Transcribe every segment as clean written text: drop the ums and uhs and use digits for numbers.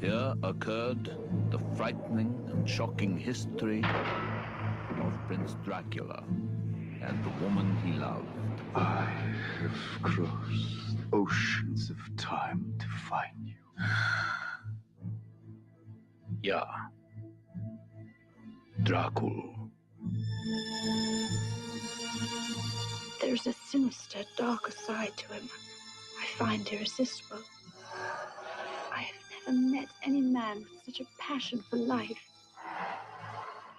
Here occurred the frightening and shocking history of Prince Dracula and the woman he loved. I have crossed oceans of time to find you. Yeah. Dracula. There's a sinister, darker side to him I find irresistible. I have never met any man with such a passion for life.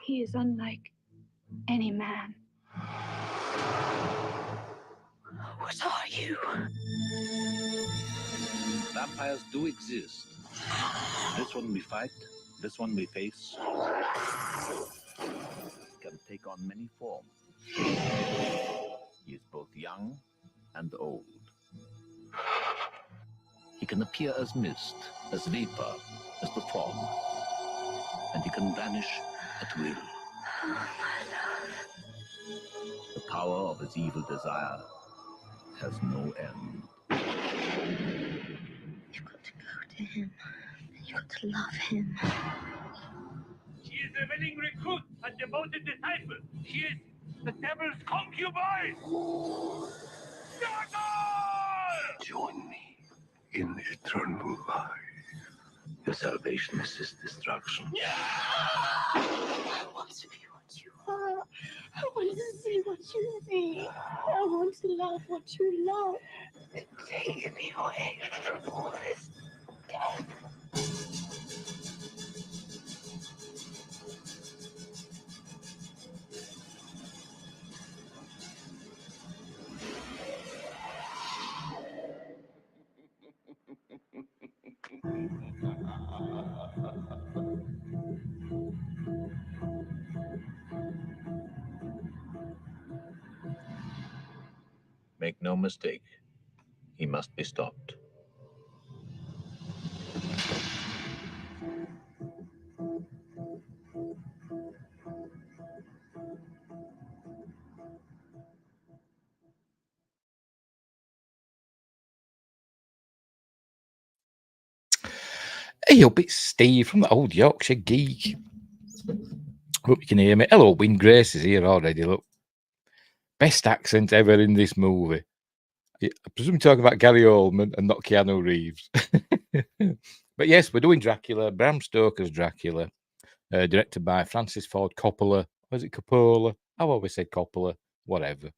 He is unlike any man. What are you? Vampires do exist. This one we fight, this one we face. Can take on many forms. He is both young and old. He can appear as mist, as vapor, as the fog. And he can vanish at will. Oh, my love. The power of his evil desire has no end. You've got to go to him. You've got to love him. She is a willing recruit and devoted disciple. She is the devil's concubine. Join me in eternal life. Your salvation is his destruction. I want to be what you are. I want to see what you see. I want to love what you love. Take me away from all this death. Make no mistake, he must be stopped. Hey up, it's Steve from the old Yorkshire Geek. Hope you can hear me. Hello, Win Grace is here already. Look, best accent ever in this movie. I presume you're talking about Gary Oldman and not Keanu Reeves. But yes, we're doing Dracula, Bram Stoker's Dracula, directed by Francis Ford Coppola. Or is it Coppola? I've always said Coppola. Whatever.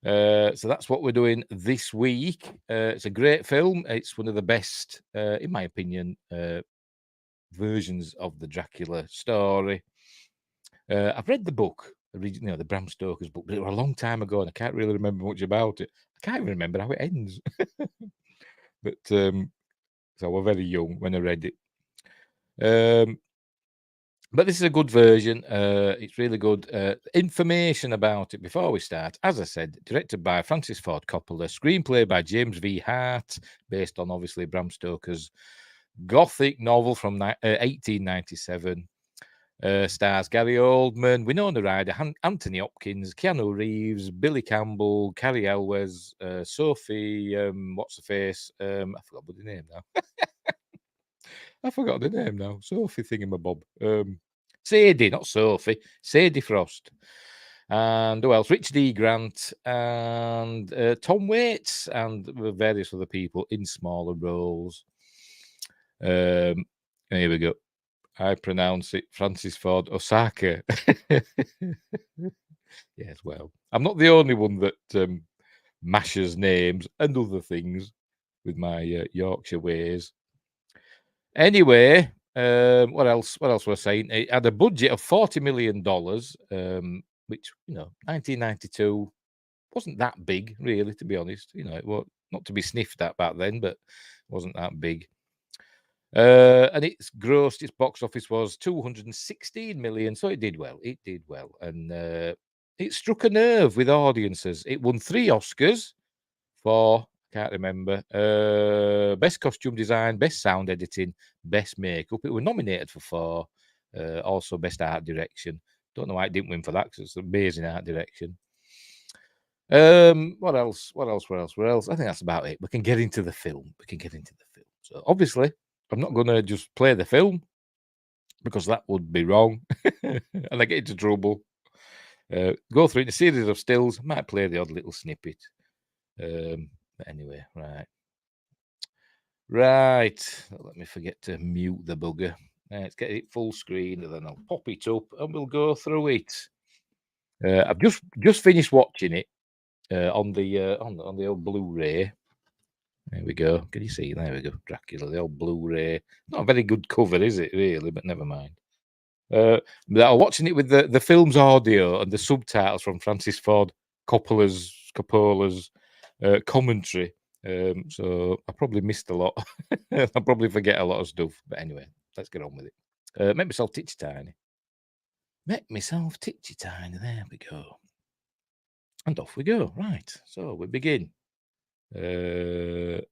So that's what we're doing this week. It's a great film. It's one of the best, in my opinion, versions of the Dracula story. I've read the book, the Bram Stoker's book, but it was a long time ago and I can't really remember much about it. I can't even remember how it ends. But so I was very young when I read it. But this is a good version. It's really good. Information about it before we start. As I said, directed by Francis Ford Coppola, screenplay by James V. Hart, based on obviously Bram Stoker's Gothic novel from 1897. Stars Gary Oldman, Winona Rider, Anthony Hopkins, Keanu Reeves, Billy Campbell, Carrie Elwes, Sophie, what's her face? I forgot the name now. I forgot the name now. Sophie Thingamabob. Sadie, not Sophie. Sadie Frost. And who else? Richard E. Grant and Tom Waits and various other people in smaller roles. Here we go. I pronounce it Francis Ford Osaka. Yes, well, I'm not the only one that mashes names and other things with my Yorkshire ways. Anyway, what else? What else was I saying? It had a budget of $40 million, which 1992 wasn't that big, really, to be honest. It was not to be sniffed at back then, but it wasn't that big. And its box office was 216 million, so it did well. It did well, and it struck a nerve with audiences. It won 3 Oscars for, can't remember, best costume design, best sound editing, best makeup. It was nominated for 4, also best art direction. Don't know why it didn't win for that because it's amazing art direction. What else? I think that's about it. We can get into the film. So obviously, I'm not going to just play the film because that would be wrong, and I get into trouble. Go through it in a series of stills. Might play the odd little snippet. But anyway, right. Let me forget to mute the bugger. Let's get it full screen, and then I'll pop it up, and we'll go through it. I've just finished watching it on the old Blu-ray. There we go. Can you see? There we go. Dracula, the old Blu-ray. Not a very good cover, is it? Really, but never mind. But I'm watching it with the film's audio and the subtitles from Francis Ford Coppola's commentary. So I probably missed a lot. I'll probably forget a lot of stuff. But anyway, let's get on with it. Make myself titchy tiny. Make myself titchy tiny. There we go. And off we go. Right. So we begin. There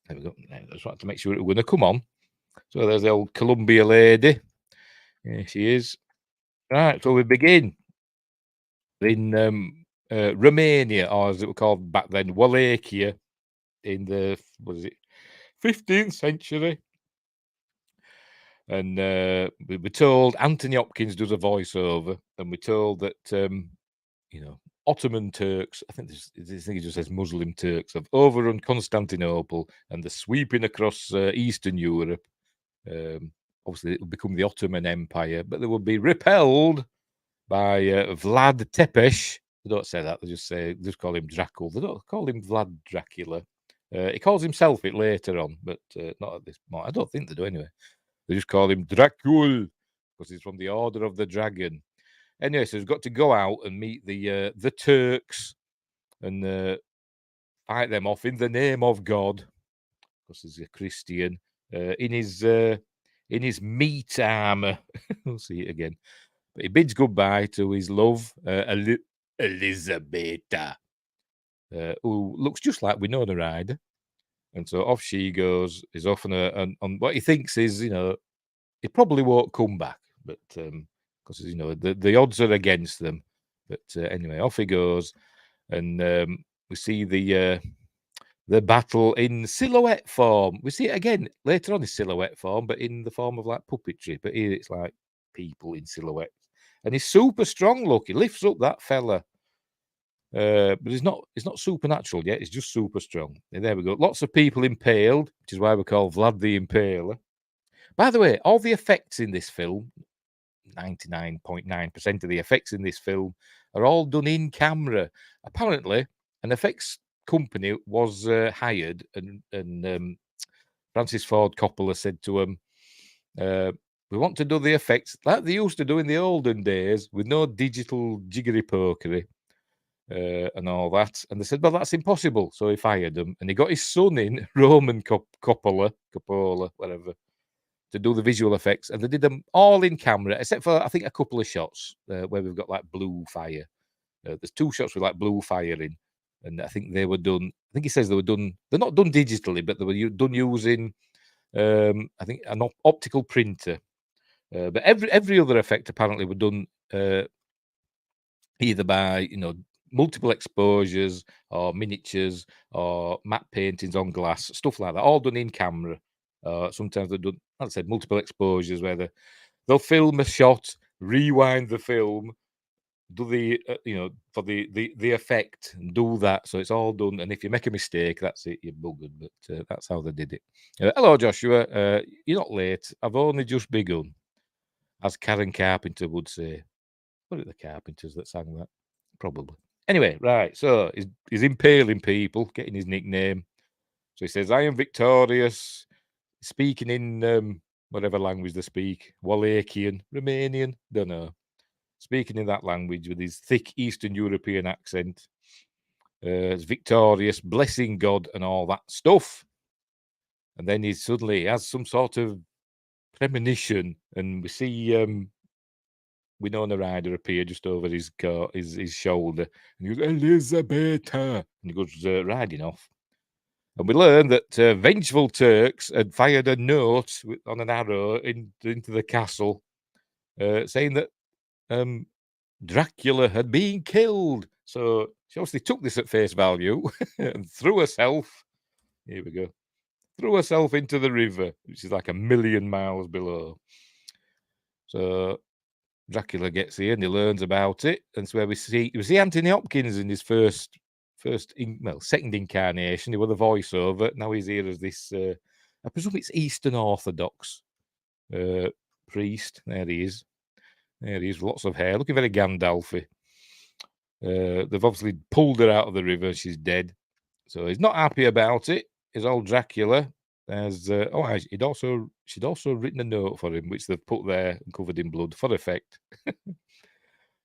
we go. I just want to make sure it we're going to come on. So there's the old Columbia lady. Here she is. Right. So we begin in Romania, or as it was called back then, Wallachia, in the 15th century. And we were told Anthony Hopkins does a voiceover, and we're told that Ottoman Turks, I think it just says Muslim Turks, have overrun Constantinople and they're sweeping across Eastern Europe. Obviously, it'll become the Ottoman Empire, but they will be repelled by Vlad Tepes. They don't say that; they just call him Dracula. They don't call him Vlad Dracula. He calls himself it later on, but not at this point. I don't think they do anyway. They just call him Dracula because he's from the Order of the Dragon. Anyway, so he's got to go out and meet the Turks and fight them off in the name of God, because he's a Christian. In his meat armor, we'll see it again. But he bids goodbye to his love, Elizabeta, who looks just like Winona Rider. And so off she goes. He's off on what he thinks is, he probably won't come back, but because the odds are against them. But anyway, off he goes, and we see the battle in silhouette form. We see it again later on in silhouette form, but in the form of like puppetry. But here it's like people in silhouette, and he's super strong. Look, he lifts up that fella. But it's not supernatural yet. It's just super strong. And there we go. Lots of people impaled, which is why we call Vlad the Impaler. By the way, all the effects in this film, 99.9% of the effects in this film, are all done in camera. Apparently, an effects company was hired, and Francis Ford Coppola said to him, "We want to do the effects like they used to do in the olden days, with no digital jiggery-pokery." And all that, and they said, "Well, that's impossible." So he fired them, and he got his son in, Roman Coppola, whatever, to do the visual effects, and they did them all in camera, except for I think a couple of shots where we've got like blue fire. There's 2 shots with like blue fire in, and I think they were done. I think he says they were done. They're not done digitally, but they were done using, I think, an optical printer. But every other effect apparently were done either by multiple exposures or miniatures or matte paintings on glass, stuff like that, all done in camera. Sometimes they're done, like I said, multiple exposures where they'll film a shot, rewind the film, do the for the effect, and do that. So it's all done. And if you make a mistake, that's it, you're buggered. But that's how they did it. Hello, Joshua. You're not late. I've only just begun, as Karen Carpenter would say. What are the Carpenters that sang that? Probably. Anyway, right. So he's impaling people, getting his nickname. So he says, "I am victorious," speaking in whatever language they speak, Wallachian, Romanian, don't know. Speaking in that language with his thick Eastern European accent. He's victorious, blessing God and all that stuff. And then he suddenly has some sort of premonition, and we see Winona Rider appear just over his shoulder, and he goes, "Elizabeta," and he goes riding off. And we learn that vengeful Turks had fired a note on an arrow into the castle, saying that Dracula had been killed. So she obviously took this at face value and threw herself. Here we go. threw herself into the river, which is like 1,000,000 miles below. So Dracula gets here and he learns about it, and it's where we see Anthony Hopkins in his second incarnation. He was the voiceover. Now he's here as this. I presume it's Eastern Orthodox priest. There he is. There he is. Lots of hair, looking very Gandalfy. They've obviously pulled her out of the river. She's dead. So he's not happy about it. His old Dracula. She'd also written a note for him, which they've put there and covered in blood for effect.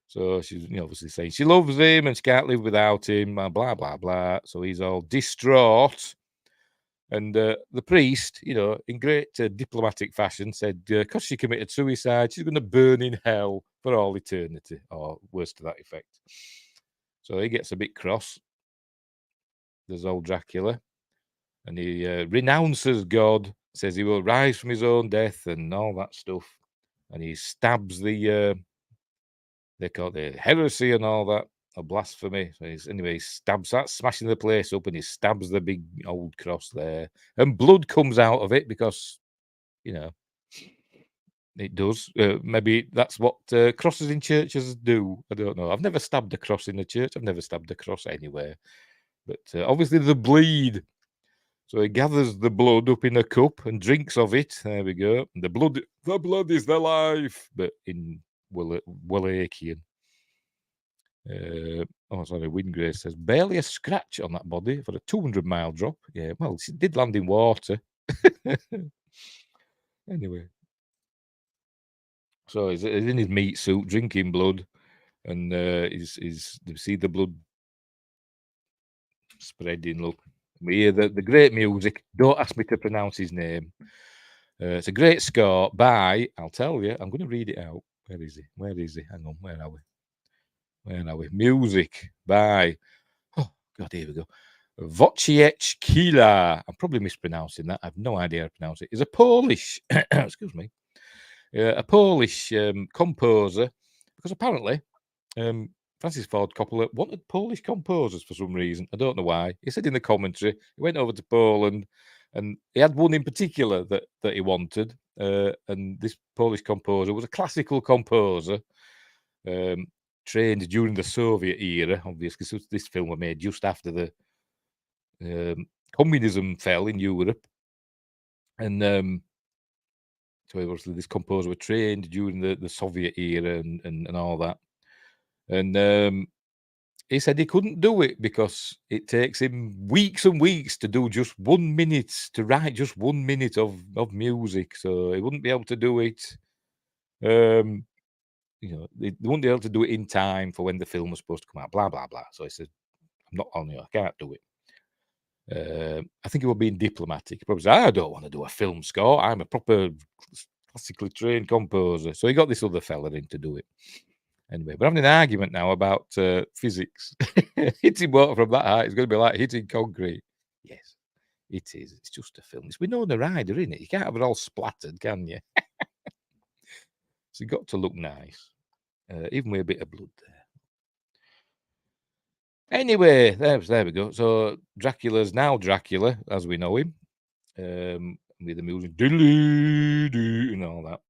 So she's obviously saying she loves him and she can't live without him, blah blah blah. So he's all distraught, and the priest, in great diplomatic fashion, said because she committed suicide, she's going to burn in hell for all eternity, or worse to that effect. So he gets a bit cross. There's old Dracula. And he renounces God, says he will rise from his own death and all that stuff. And he stabs they call it the heresy and all that, or blasphemy. So he stabs that, smashing the place up, and he stabs the big old cross there. And blood comes out of it because, it does. Maybe that's what crosses in churches do. I don't know. I've never stabbed a cross in a church. I've never stabbed a cross anywhere. But obviously the bleed. So he gathers the blood up in a cup and drinks of it. There we go. The blood is the life, but in Wallachian. Wingrace says, barely a scratch on that body for a 200-mile drop. Yeah, well, she did land in water. Anyway. So he's in his meat suit, drinking blood, and you see the blood spreading, look. We hear the great music. Don't ask me to pronounce his name. It's a great score by, I'll tell you, I'm going to read it out. Where is he? Hang on, where are we? Music by, oh, God, here we go. Wojciech. I'm probably mispronouncing that. I have no idea how to pronounce it. He's a Polish, excuse me, a Polish composer, because apparently Francis Ford Coppola wanted Polish composers for some reason. I don't know why. He said in the commentary, he went over to Poland and he had one in particular that he wanted. And this Polish composer was a classical composer, trained during the Soviet era, obviously. So this film was made just after the communism fell in Europe. And so obviously this composer was trained during the Soviet era and all that. And he said he couldn't do it because it takes him weeks and weeks to do just 1 minute, to write just 1 minute of music. So he wouldn't be able to do it. They wouldn't be able to do it in time for when the film was supposed to come out, blah, blah, blah. So he said, I'm not on you, I can't do it. I think he was being diplomatic. He probably said, I don't want to do a film score. I'm a proper classically trained composer. So he got this other fella in to do it. Anyway, we're having an argument now about physics. Hitting water from that height is going to be like hitting concrete. Yes, it is. It's just a film. It's Winona Rider, isn't it? You can't have it all splattered, can you? So you've got to look nice, even with a bit of blood there. Anyway, there we go. So Dracula's now Dracula, as we know him, with the music and all that.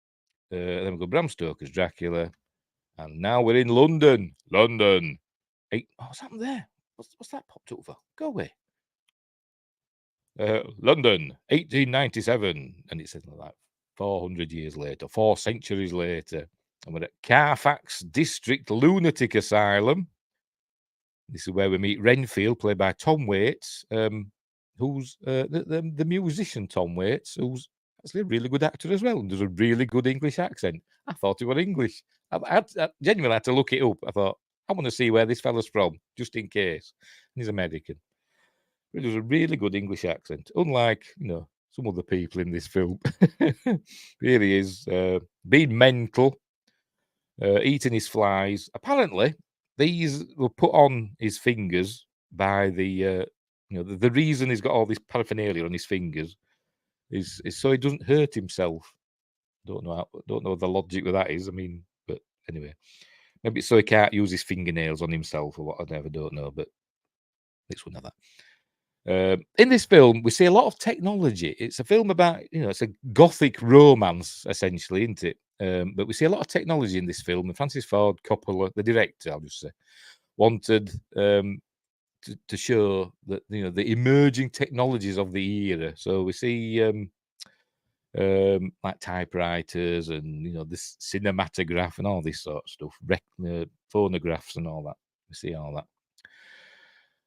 Then we go Bram Stoker's Dracula. And now we're in London. What's happened there? What's that popped up for? Go away. London, 1897. And it says like 400 years later, 4 centuries later. And we're at Carfax District Lunatic Asylum. This is where we meet Renfield, played by Tom Waits, who's the musician Tom Waits, who's actually a really good actor as well, and does a really good English accent. I thought he was English. I genuinely had to look it up. I thought, I want to see where this fella's from, just in case. And he's American. He does a really good English accent, unlike, some other people in this film. Here he is, being mental, eating his flies. Apparently, these were put on his fingers by the reason he's got all this paraphernalia on his fingers is so he doesn't hurt himself. Don't know the logic with that is. I mean, but anyway, maybe it's so he can't use his fingernails on himself or whatever. I don't know, but it's one of that. In this film, we see a lot of technology. It's a film about, it's a gothic romance, essentially, isn't it? But we see a lot of technology in this film. And Francis Ford Coppola, the director, I'll just say, wanted to show that, the emerging technologies of the era. So we see like typewriters and, this cinematograph and all this sort of stuff, phonographs and all that. We see all that.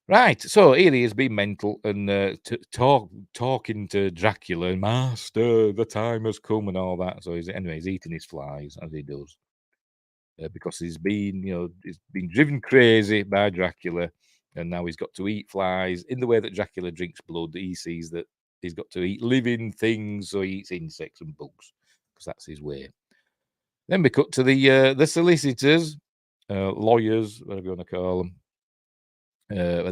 Right, so here he has been mental and talking to Dracula, Master, the time has come and all that. So he's eating his flies as he does, because he's been driven crazy by Dracula, and now he's got to eat flies in the way that Dracula drinks blood. He sees that he's got to eat living things, so he eats insects and bugs because that's his way. Then we cut to the solicitors, lawyers, whatever you want to call them.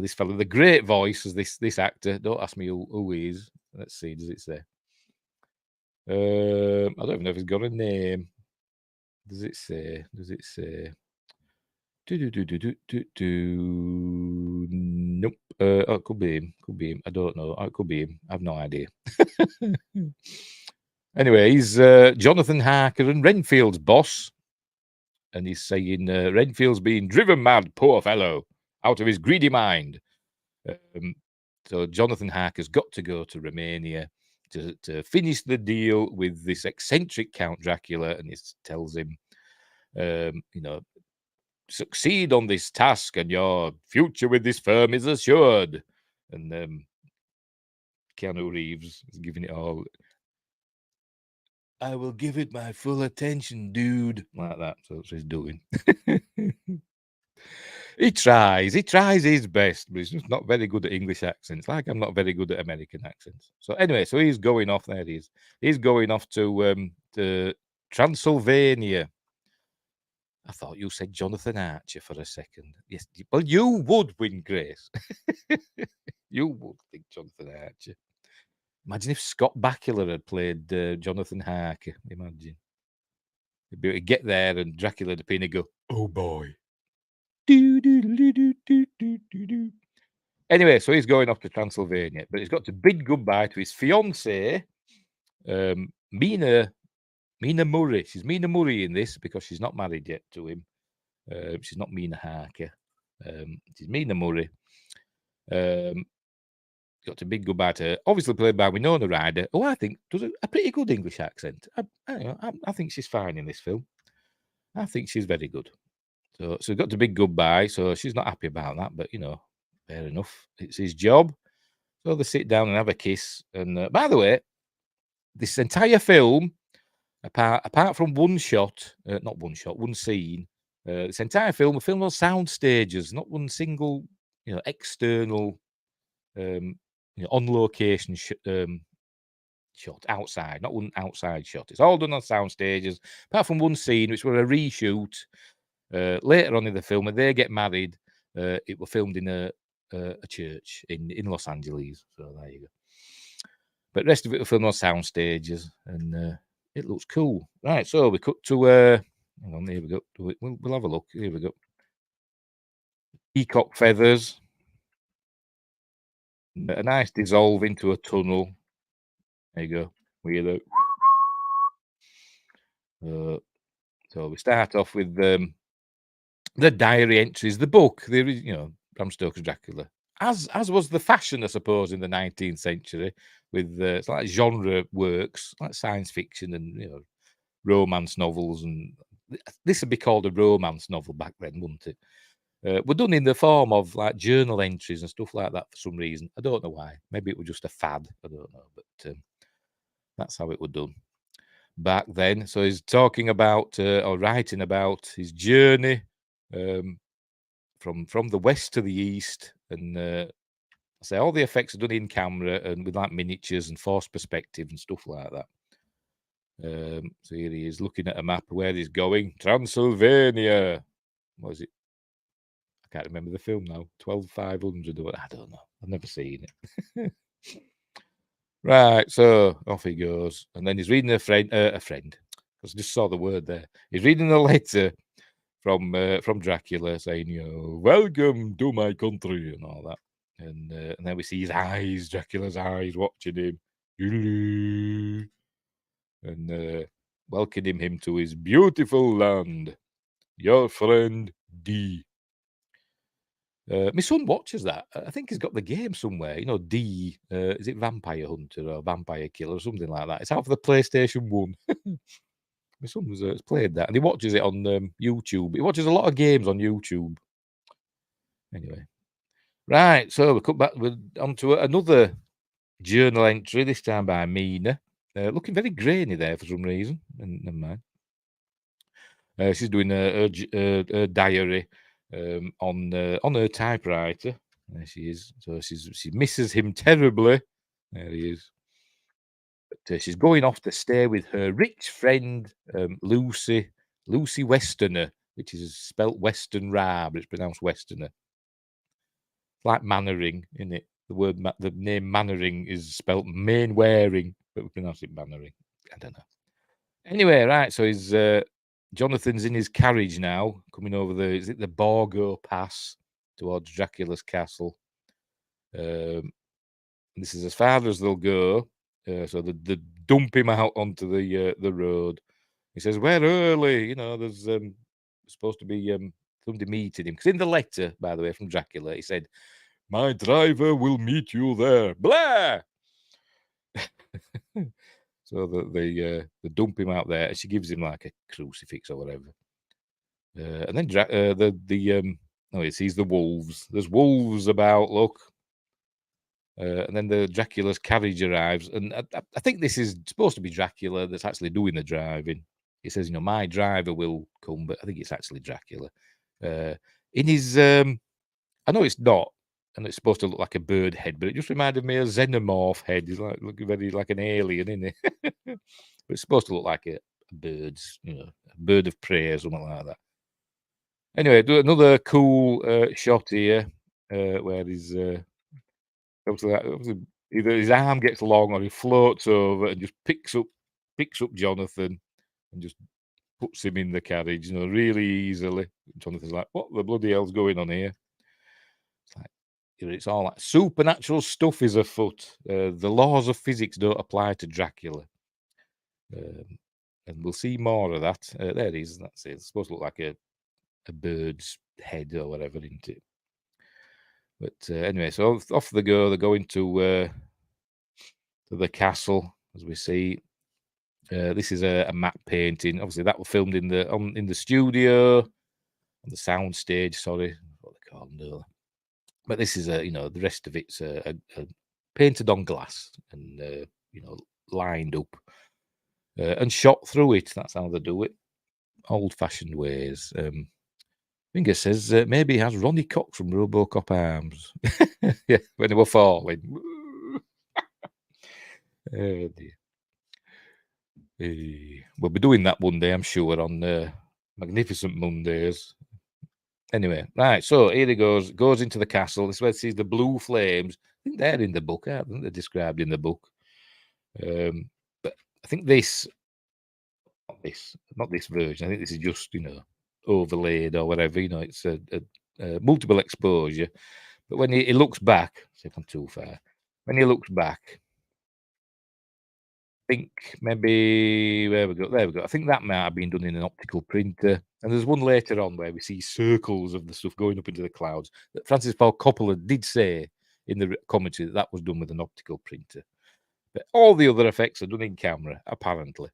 This fellow, the great voice as this actor. Don't ask me who he is. Let's see. Does it say? I don't even know if he's got a name. Does it say? Nope. Oh, it could be him. I don't know. It could be him. I have no idea. Anyway, he's Jonathan Harker and Renfield's boss, and he's saying Renfield's being driven mad, poor fellow, out of his greedy mind. So Jonathan Harker's got to go to Romania to finish the deal with this eccentric Count Dracula, and he tells him, succeed on this task and your future with this firm is assured. And Keanu Reeves is giving it all. I will give it my full attention, dude. Like that. So that's what he's doing. He tries his best, but he's just not very good at English accents. Like I'm not very good at American accents. So anyway, so he's going off. There he is. He's going off to Transylvania. I thought you said Jonathan Archer for a second. Yes, well, you would win, Grace. You would think Jonathan Archer. Imagine if Scott Bakula had played Jonathan Harker. Imagine. He'd get there and Dracula the Pin go, oh boy. Anyway, so he's going off to Transylvania, but he's got to bid goodbye to his fiancée, Mina Murray. She's Mina Murray in this because she's not married yet to him. She's not Mina Harker. She's Mina Murray. Got to bid goodbye to her. Obviously played by Winona Rider, who I think does a pretty good English accent. I think she's fine in this film. I think she's very good. So got to bid goodbye. So she's not happy about that, but fair enough. It's his job. So they sit down and have a kiss. And by the way, this entire film, apart from one scene, this entire film, a film on sound stages, not one single, external, on location shot outside, not one outside shot. It's all done on sound stages, apart from one scene, which were a reshoot. Later on in the film, when they get married, it was filmed in a church in Los Angeles. So there you go. But the rest of it was filmed on sound stages, and it looks cool. Right, so we cut to hang on, here we go. We'll have a look. Here we go. Peacock feathers. A nice dissolve into a tunnel. There you go. Weirdo. So we start off with the diary entries, the book. There is, Bram Stoker's Dracula, as was the fashion, I suppose, in the 19th century, with it's like genre works, like science fiction and romance novels, and this would be called a romance novel back then, wouldn't it? Were done in the form of like journal entries and stuff like that for some reason. I don't know why. Maybe it was just a fad. I don't know, but that's how it was done back then. So he's talking about or writing about his journey from the west to the east, and I say all the effects are done in camera and with like miniatures and forced perspective and stuff like that. So here he is looking at a map where he's going. Transylvania. What is it? I can't remember the film now. 12,500 or I don't know. I've never seen it. Right, so off he goes, and then he's reading a friend, because I just saw the word there. He's reading a letter from Dracula saying, welcome to my country and all that. And then we see his eyes, Dracula's eyes, watching him. Hello. And welcoming him to his beautiful land. Your friend D. My son watches that. I think he's got the game somewhere. You know, D. Is it Vampire Hunter or Vampire Killer or something like that? It's out for the PlayStation 1. My son has played that, and he watches it on YouTube. He watches a lot of games on YouTube. Anyway. Right, so we come back onto another journal entry, this time by Mina. Looking very grainy there for some reason. Never mind. She's doing her diary on her typewriter. There she is. So she misses him terribly. There he is. But she's going off to stay with her rich friend Lucy Westerner, which is spelt Western Ra, but it's pronounced Westerner. Like Mannering, isn't it? The name Mannering is spelt Mainwaring, but we pronounce it Mannering. I don't know. Anyway, right. So he's Jonathan's in his carriage now, coming over the Borgo Pass towards Dracula's castle. This is as far as they'll go. So they dump him out onto the road. He says, "We're early." You know, there's supposed to be somebody meeting him. Because in the letter, by the way, from Dracula, he said, "My driver will meet you there." Blah! So they dump him out there, and she gives him like a crucifix or whatever. And then he sees the wolves. There's wolves about. Look. And then the Dracula's carriage arrives, and I think this is supposed to be Dracula that's actually doing the driving. He says, "You know, my driver will come," but I think it's actually Dracula. In his, I know it's not, and it's supposed to look like a bird head, but it just reminded me of a xenomorph head. He's like looking very like an alien, isn't it? But it's supposed to look like a bird's, you know, a bird of prey or something like that. Anyway, do another cool shot here where he's obviously either his arm gets long or he floats over and just picks up Jonathan and just puts him in the carriage, you know, really easily. Jonathan's like, "What the bloody hell's going on here?" It's like, you know, it's all like supernatural stuff is afoot. The laws of physics don't apply to Dracula. And we'll see more of that. There it is. That's it. It's supposed to look like a bird's head or whatever, isn't it? But anyway, so off they go. They're going to the castle, as we see. This is a matte painting. Obviously, that was filmed in the studio, on the sound stage. Sorry, what they call them. But this is the rest of it's painted on glass and lined up and shot through it. That's how they do it, old-fashioned ways. Finger says maybe he has Ronnie Cox from RoboCop arms. Yeah, when they were falling. Oh dear. We'll be doing that one day, I'm sure, on Magnificent Mondays. Anyway, right, so here he goes into the castle. This is where he sees the blue flames. I think they're in the book, aren't they? They're described in the book. But I think not this version. I think this is just, overlaid or whatever. It's a multiple exposure. But when he looks back, see if I'm too far. When he looks back, I think maybe there we go. I think that might have been done in an optical printer. And there's one later on where we see circles of the stuff going up into the clouds that Francis Ford Coppola did say in the commentary that was done with an optical printer. But all the other effects are done in camera, apparently.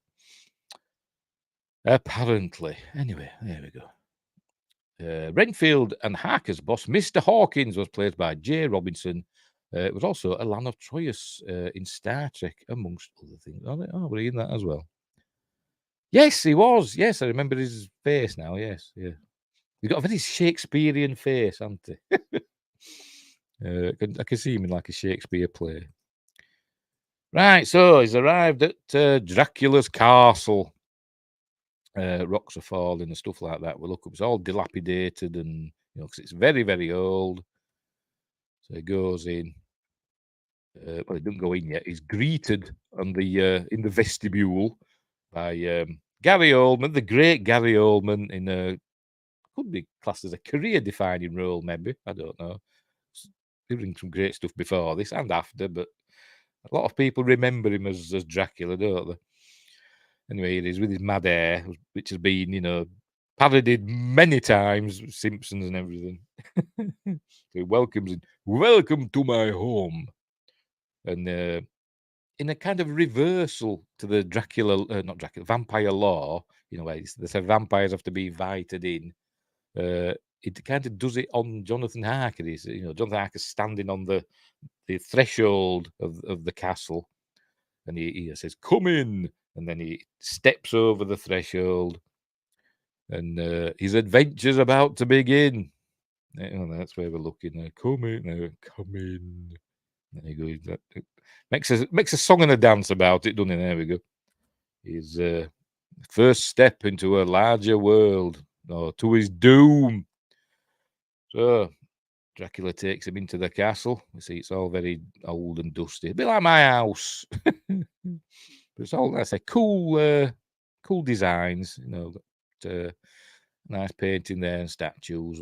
Anyway, there we go. Renfield and Harker's boss, Mr. Hawkins, was played by J. Robinson. It was also Alana Troyes in Star Trek, amongst other things. Oh, we're in that as well. Yes, he was. Yes, I remember his face now. Yes, yeah. He's got a very Shakespearean face, hasn't he? I can see him in like a Shakespeare play. Right, so he's arrived at Dracula's castle. Rocks are falling and stuff like that. We look up, it's all dilapidated and, because it's very, very old. So he goes in. Well, he doesn't go in yet. He's greeted on in the vestibule by Gary Oldman, the great Gary Oldman, could be classed as a career-defining role, maybe. I don't know. doing some great stuff before this and after, but a lot of people remember him as Dracula, don't they? Anyway, here he is with his mad hair, which has been, parodied many times, Simpsons and everything. So he welcomes him, welcome to my home. And in a kind of reversal to the not Dracula, vampire law, in a way, they say vampires have to be invited in. It kind of does it on Jonathan Harker. Jonathan Harker's standing on the threshold of the castle, and he says, "Come in," and then he steps over the threshold, and his adventure's about to begin. That's where we're looking. Come in, come in. There you go. That makes a song and a dance about it, doesn't it? There we go. His first step into a larger world, or to his doom. So Dracula takes him into the castle. You see, it's all very old and dusty, a bit like my house. But it's all, I say, cool designs. Nice painting there and statues.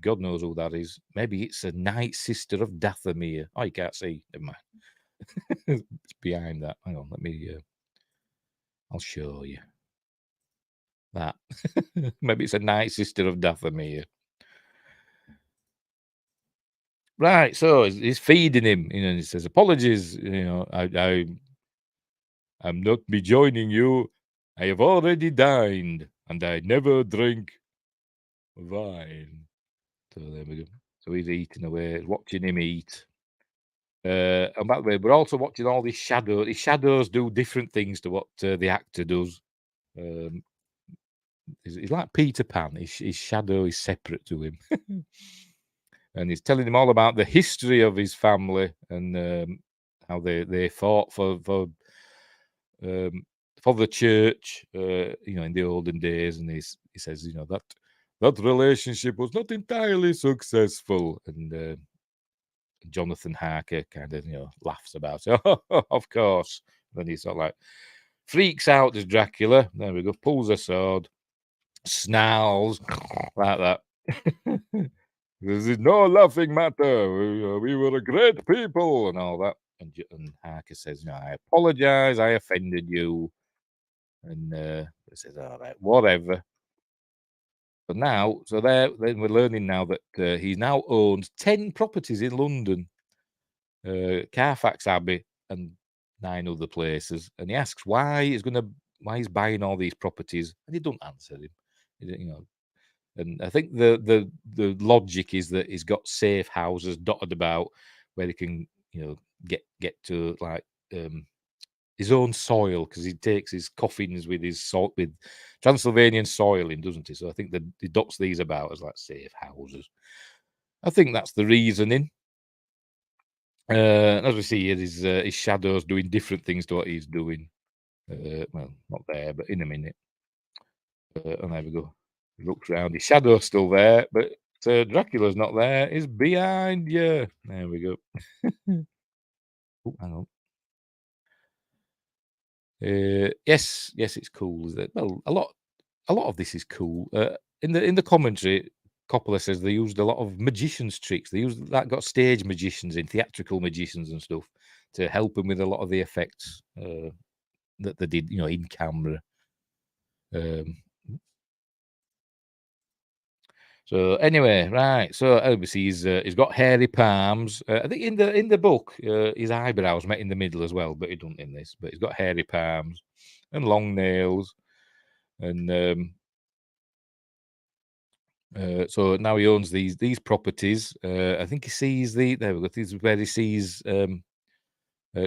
God knows who that is. Maybe it's a night sister of Dathomir. Oh, you can't see. Never mind. It's behind that. Hang on, let me. I'll show you that. Maybe it's a night sister of Dathomir. Right, so he's feeding him, and he says, "Apologies, I'm not be joining you. I have already dined, and I never drink wine." So there we go. So he's eating away, watching him eat. And by the way, we're also watching all these shadows. These shadows do different things to what the actor does. He's like Peter Pan. His shadow is separate to him. And he's telling him all about the history of his family and how they fought for the church, in the olden days. And he says, that relationship was not entirely successful. And Jonathan Harker kind of, laughs about it. Of course. Then he sort of like freaks out as Dracula. There we go. Pulls a sword, snarls like that. This is no laughing matter. We were a great people and all that. And Harker says, I apologize. I offended you. And he says, all right, whatever. But now, then we're learning now that he now owns 10 properties in London, Carfax Abbey, and 9 other places. And he asks why he's buying all these properties, and he don't answer him. And I think the logic is that he's got safe houses dotted about where he can, get to like his own soil, because he takes his coffins with with Transylvanian soil in, doesn't he? So I think that he dots these about as like safe houses. I think that's the reasoning. As we see here, his shadow's doing different things to what he's doing. Well, not there, but in a minute. And there we go. He looks around. His shadow's still there, but Dracula's not there. He's behind you. There we go. Oh, hang on. Yes, it's cool. Is it? Well, a lot of this is cool. In the commentary, Coppola says they used a lot of magicians' tricks. They got stage magicians in, theatrical magicians and stuff, to help them with a lot of the effects that they did, in camera. So anyway, right. So obviously he's got hairy palms. I think in the book, his eyebrows met in the middle as well, but he don't in this. But he's got hairy palms and long nails, and so now he owns these properties. I think he sees there we go. This is where he sees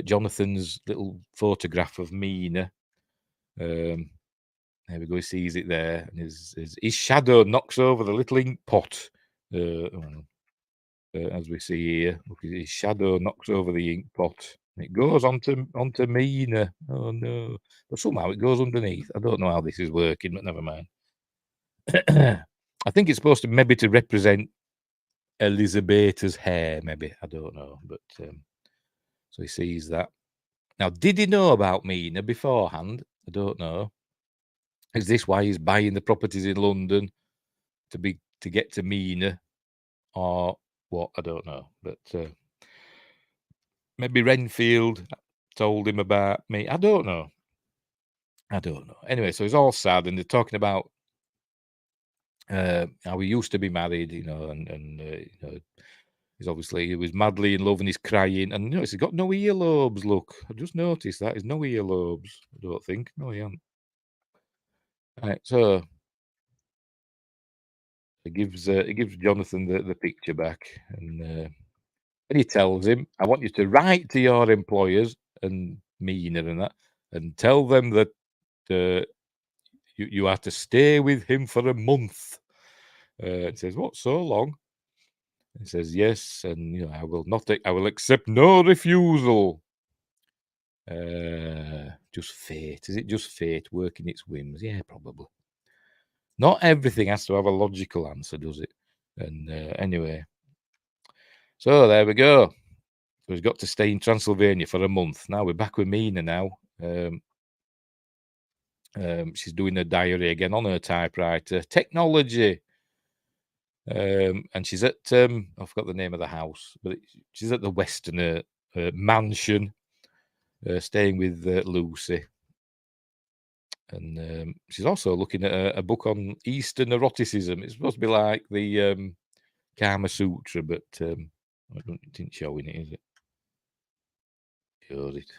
Jonathan's little photograph of Mina. There we go. He sees it there, and his shadow knocks over the little ink pot. As we see here, look, his shadow knocks over the ink pot. It goes onto Mina. Oh no! But somehow it goes underneath. I don't know how this is working, but never mind. I think it's supposed to maybe to represent Elizabeth's hair. Maybe, I don't know, but so he sees that. Now, did he know about Mina beforehand? I don't know. Is this why he's buying the properties in London to get to Mina, or what, I don't know. But maybe Renfield told him about me. I don't know. Anyway, so it's all sad, and they're talking about how he used to be married, you know, and you know, he was madly in love and he's crying, and you know, he's got no earlobes. Look, I just noticed that he's no earlobes. I don't think. No, he hasn't. Right, so he gives Jonathan the picture back, and he tells him, "I want you to write to your employers and Mina and that, and tell them that you are to stay with him for a month." It says, "What, so long?" He says, "Yes, and you know, I will accept no refusal." Just fate. Is it just fate working its whims? Yeah, probably. Not everything has to have a logical answer, does it? And anyway, so there we go. So he's got to stay in Transylvania for a month. Now we're back with Mina now. She's doing her diary again on her typewriter. Technology. And she's at, I forgot the name of the house, but she's at the Westerner mansion, staying with Lucy. And she's also looking at a book on Eastern eroticism. It's supposed to be like the Kama Sutra, but it didn't show in it, is it? Shows it.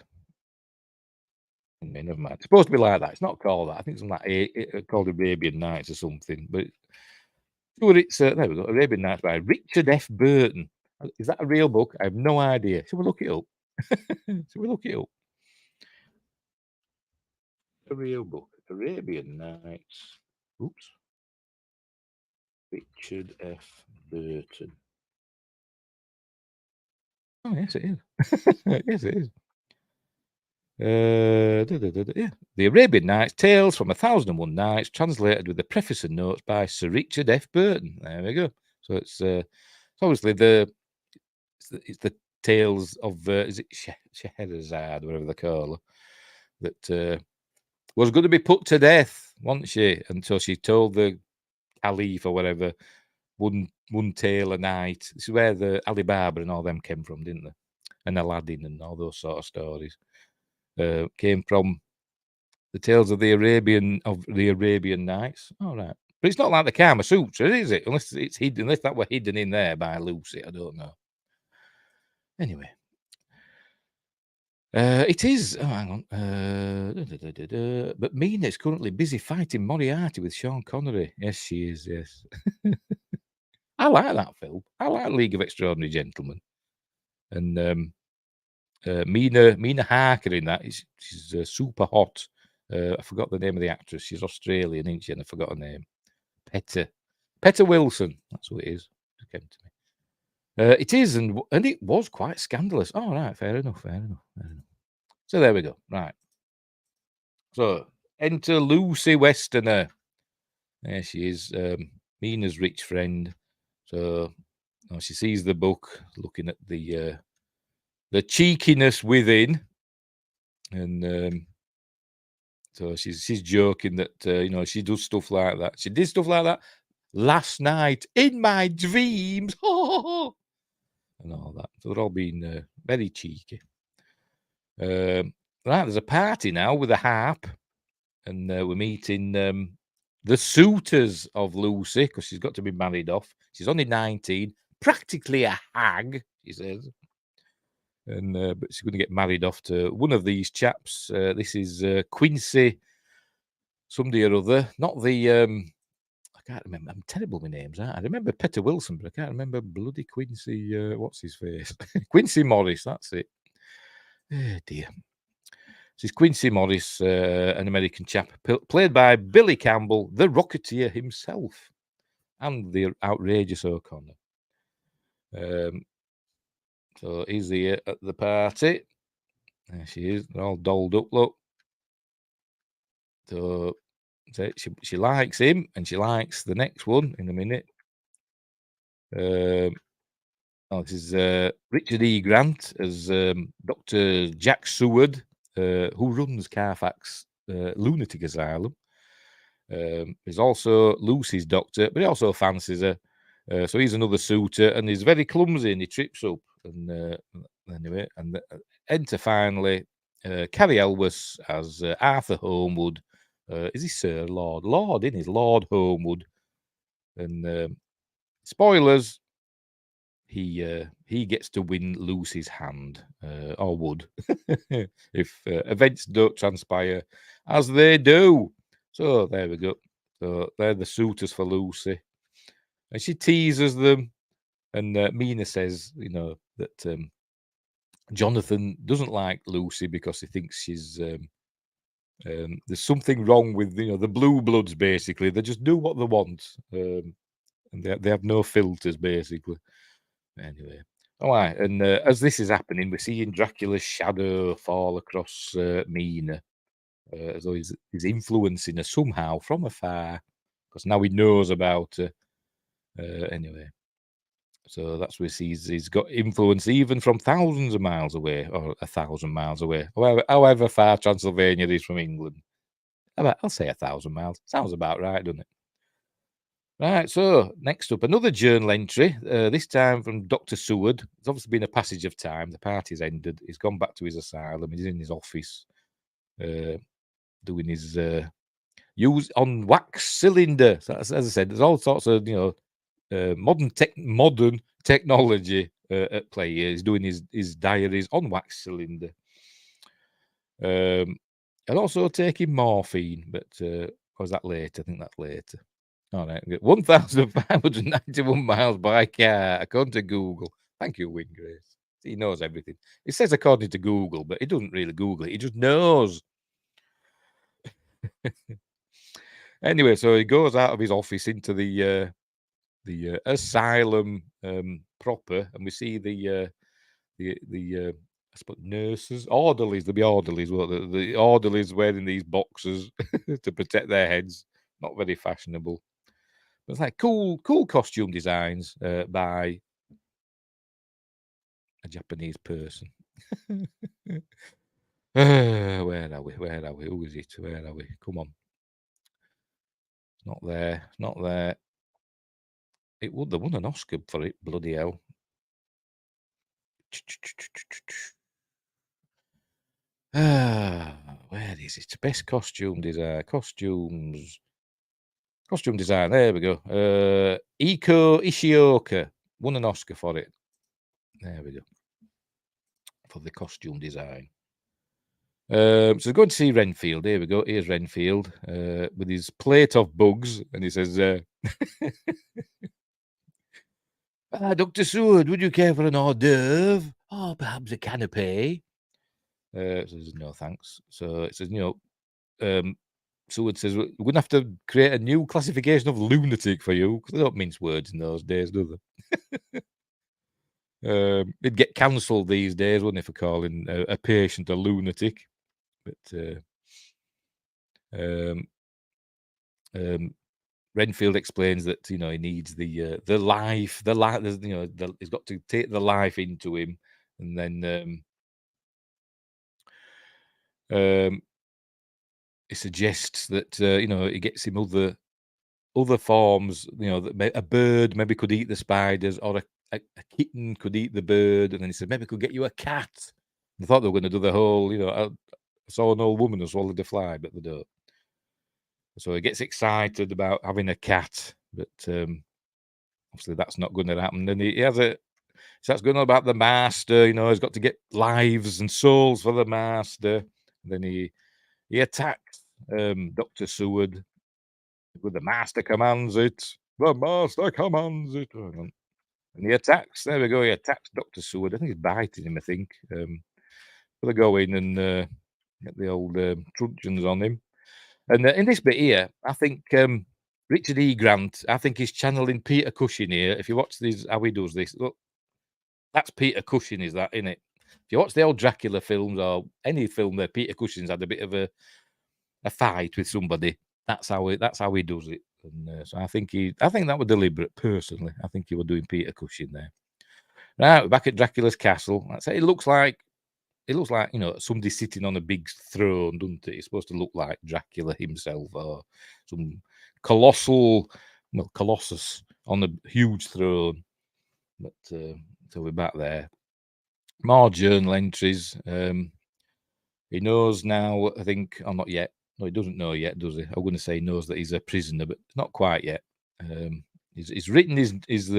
Never mind. It's supposed to be like that. It's not called that. I think it's like called Arabian Nights or something. But sure, it's there we go. Arabian Nights by Richard F. Burton. Is that a real book? I have no idea. Should we look it up? A real book. Arabian Nights. Oops. Richard F. Burton. Oh, yes, it is. Yes, it is. Yeah. The Arabian Nights, Tales from 1001 Nights, translated with the preface and notes by Sir Richard F. Burton. There we go. So it's obviously it's the tales of is it Scheherazade, whatever they call her, that was going to be put to death, wasn't she? Until she told the Caliph or whatever one tale a night. This is where the Alibaba and all them came from, didn't they? And Aladdin and all those sort of stories came from the tales of the Arabian Nights. All right, but it's not like the Kama Sutra, is it? Unless it's hidden, unless that were hidden in there by Lucy, I don't know. Anyway, it is. Oh, hang on. But Mina is currently busy fighting Moriarty with Sean Connery. Yes, she is. Yes. I like that film. I like League of Extraordinary Gentlemen, and Mina Harker in that. She's super hot. I forgot the name of the actress. She's Australian, isn't she? And I forgot her name. Peta Wilson. That's what it is. It came to me. It is, and it was quite scandalous. Oh, right, fair enough. So there we go. Right. So enter Lucy Westerner. There she is. Mina's rich friend. So she sees the book, looking at the cheekiness within, and so she's joking that she does stuff like that. She did stuff like that last night in my dreams, and all that. So they're all being very cheeky. Right, there's a party now with a harp, and we're meeting the suitors of Lucy, because she's got to be married off. She's only 19, practically a hag, she says. And but she's going to get married off to one of these chaps. This is Quincy, somebody or other. Not the I can't remember. I'm terrible with names. I remember Peter Wilson, but I can't remember bloody Quincy. What's his face? Quincy Morris. That's it. Oh dear. This is Quincy Morris, an American chap, played by Billy Campbell, the Rocketeer himself, and the outrageous O'Connor. So he's here at the party. There she is. They're all dolled up. Look. So she likes him, and she likes the next one in a minute. This is Richard E. Grant as Dr. Jack Seward, who runs Carfax Lunatic Asylum. He's also Lucy's doctor, but he also fancies her. So he's another suitor, and he's very clumsy, and he trips up. And anyway, and enter finally Carrie Elwes as Arthur Homewood. Is he Sir Lord? Lord, isn't he? Lord Homewood. And spoilers, he gets to win Lucy's hand, or would, if events don't transpire as they do. So there we go. So they're the suitors for Lucy, and she teases them. And Mina says, that Jonathan doesn't like Lucy because he thinks she's there's something wrong with the blue bloods. Basically, they just do what they want, and they have no filters, basically. Anyway, all right. And as this is happening, we're seeing Dracula's shadow fall across Mina, as though he's influencing her somehow from afar, because now he knows about her. Anyway. So that's where he's got influence even from thousands of miles away, or 1,000 miles away, however far Transylvania is from England. I'll say 1,000 miles. Sounds about right, doesn't it? Right, so next up, another journal entry, this time from Dr. Seward. It's obviously been a passage of time. The party's ended. He's gone back to his asylum. He's in his office doing his use on wax cylinder. So as I said, there's all sorts of, modern technology at play here. He's doing his diaries on wax cylinder. And also taking morphine, but was that later? I think that's later. All right, 1,591 miles by car, according to Google. Thank you, Wingrace. He knows everything. It says according to Google, but he doesn't really Google it. He just knows. Anyway, so he goes out of his office into the asylum proper, and we see the I suppose nurses, orderlies. There'll be orderlies. Well, the orderlies wearing these boxes to protect their heads. Not very fashionable. But it's like cool costume designs by a Japanese person. Where are we? Who is it? Where are we? Come on. Not there. Not there. They won an Oscar for it. Bloody hell. Where is it? Best costume design. Costume design. There we go. Iko Ishioka won an Oscar for it. There we go. For the costume design. So going to see Renfield. Here we go. Here's Renfield with his plate of bugs, and he says, Dr. Seward, would you care for an hors d'oeuvre? Oh, perhaps a canapé? Says, no, thanks. So it says, Seward says, we're going to have to create a new classification of lunatic for you, because they don't mince words in those days, do they? It'd get cancelled these days, wouldn't it, for calling a patient a lunatic? But Renfield explains that he needs the life. He's got to take the life into him, and then he suggests that he gets him other forms. That a bird maybe could eat the spiders, or a kitten could eat the bird, and then he said maybe could get you a cat. I thought they were going to do the whole. I saw an old woman who swallowed a fly, but they don't. So he gets excited about having a cat, but obviously that's not going to happen. And he has starts going on about the master. He's got to get lives and souls for the master. And then he attacks Dr. Seward. The master commands it. The master commands it. And he attacks. There we go. He attacks Dr. Seward. I think he's biting him. I think. They go in and get the old truncheons on him. And in this bit here, I think Richard E. Grant, I think he's channeling Peter Cushing here. If you watch this, how he does this, look, that's Peter Cushing, is that, innit? If you watch the old Dracula films or any film where Peter Cushing's had a bit of a fight with somebody, that's how he does it. And so I think that was deliberate. Personally, I think he was doing Peter Cushing there. Right, we're back at Dracula's castle. It looks like somebody sitting on a big throne, doesn't it? It's supposed to look like Dracula himself, or some colossus on a huge throne. But so we're back there. More journal entries. He knows now, I think, or not yet. No, he doesn't know yet, does he? I'm going to say he knows that he's a prisoner, but not quite yet. He's written his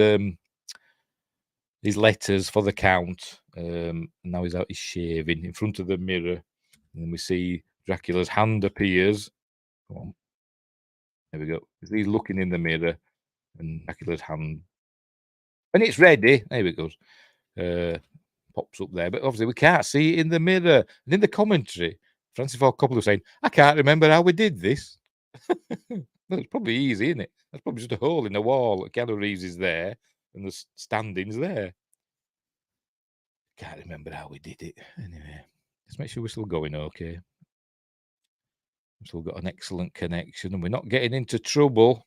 letters for the count. And now he's out. He's shaving in front of the mirror, and we see Dracula's hand appears. Come on, there we go. He's looking in the mirror, and Dracula's hand, and it's ready. There it goes. Pops up there, but obviously we can't see it in the mirror. And in the commentary, Francis Ford Coppola was saying, "I can't remember how we did this." Well, it's probably easy, isn't it? That's probably just a hole in the wall. Keanu Reeves is there, and the standing's there. Can't remember how we did it. Anyway, let's make sure we're still going okay. We've still got an excellent connection, and we're not getting into trouble.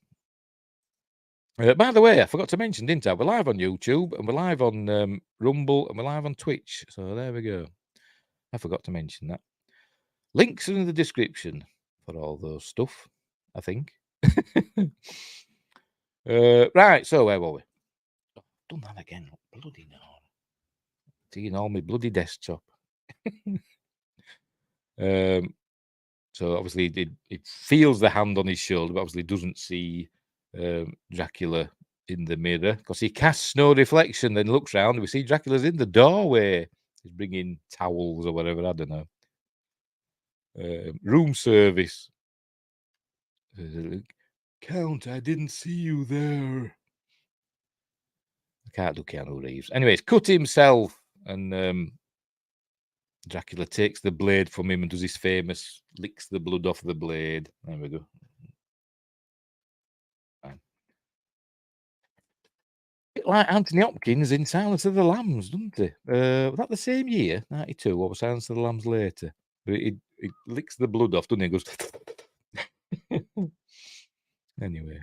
By the way, I forgot to mention, didn't I? We're live on YouTube, and we're live on Rumble, and we're live on Twitch. So there we go. I forgot to mention that. Links are in the description for all those stuff, I think. Right, so where were we? Oh, done that again. Bloody no. Seeing all my bloody desktop. So obviously it feels the hand on his shoulder, but obviously doesn't see Dracula in the mirror because he casts no reflection. Then looks round, and we see Dracula's in the doorway. He's bringing towels or whatever. I don't know. Room service. Count, I didn't see you there. I can't do Keanu Reeves. Anyways, cut himself, and Dracula takes the blade from him and does his famous licks the blood off the blade. There we go. Fine. Bit like Anthony Hopkins in Silence of the Lambs, doesn't he? Was that the same year, 92, or was Silence of the Lambs later? But it licks the blood off, doesn't it? It goes. Anyway.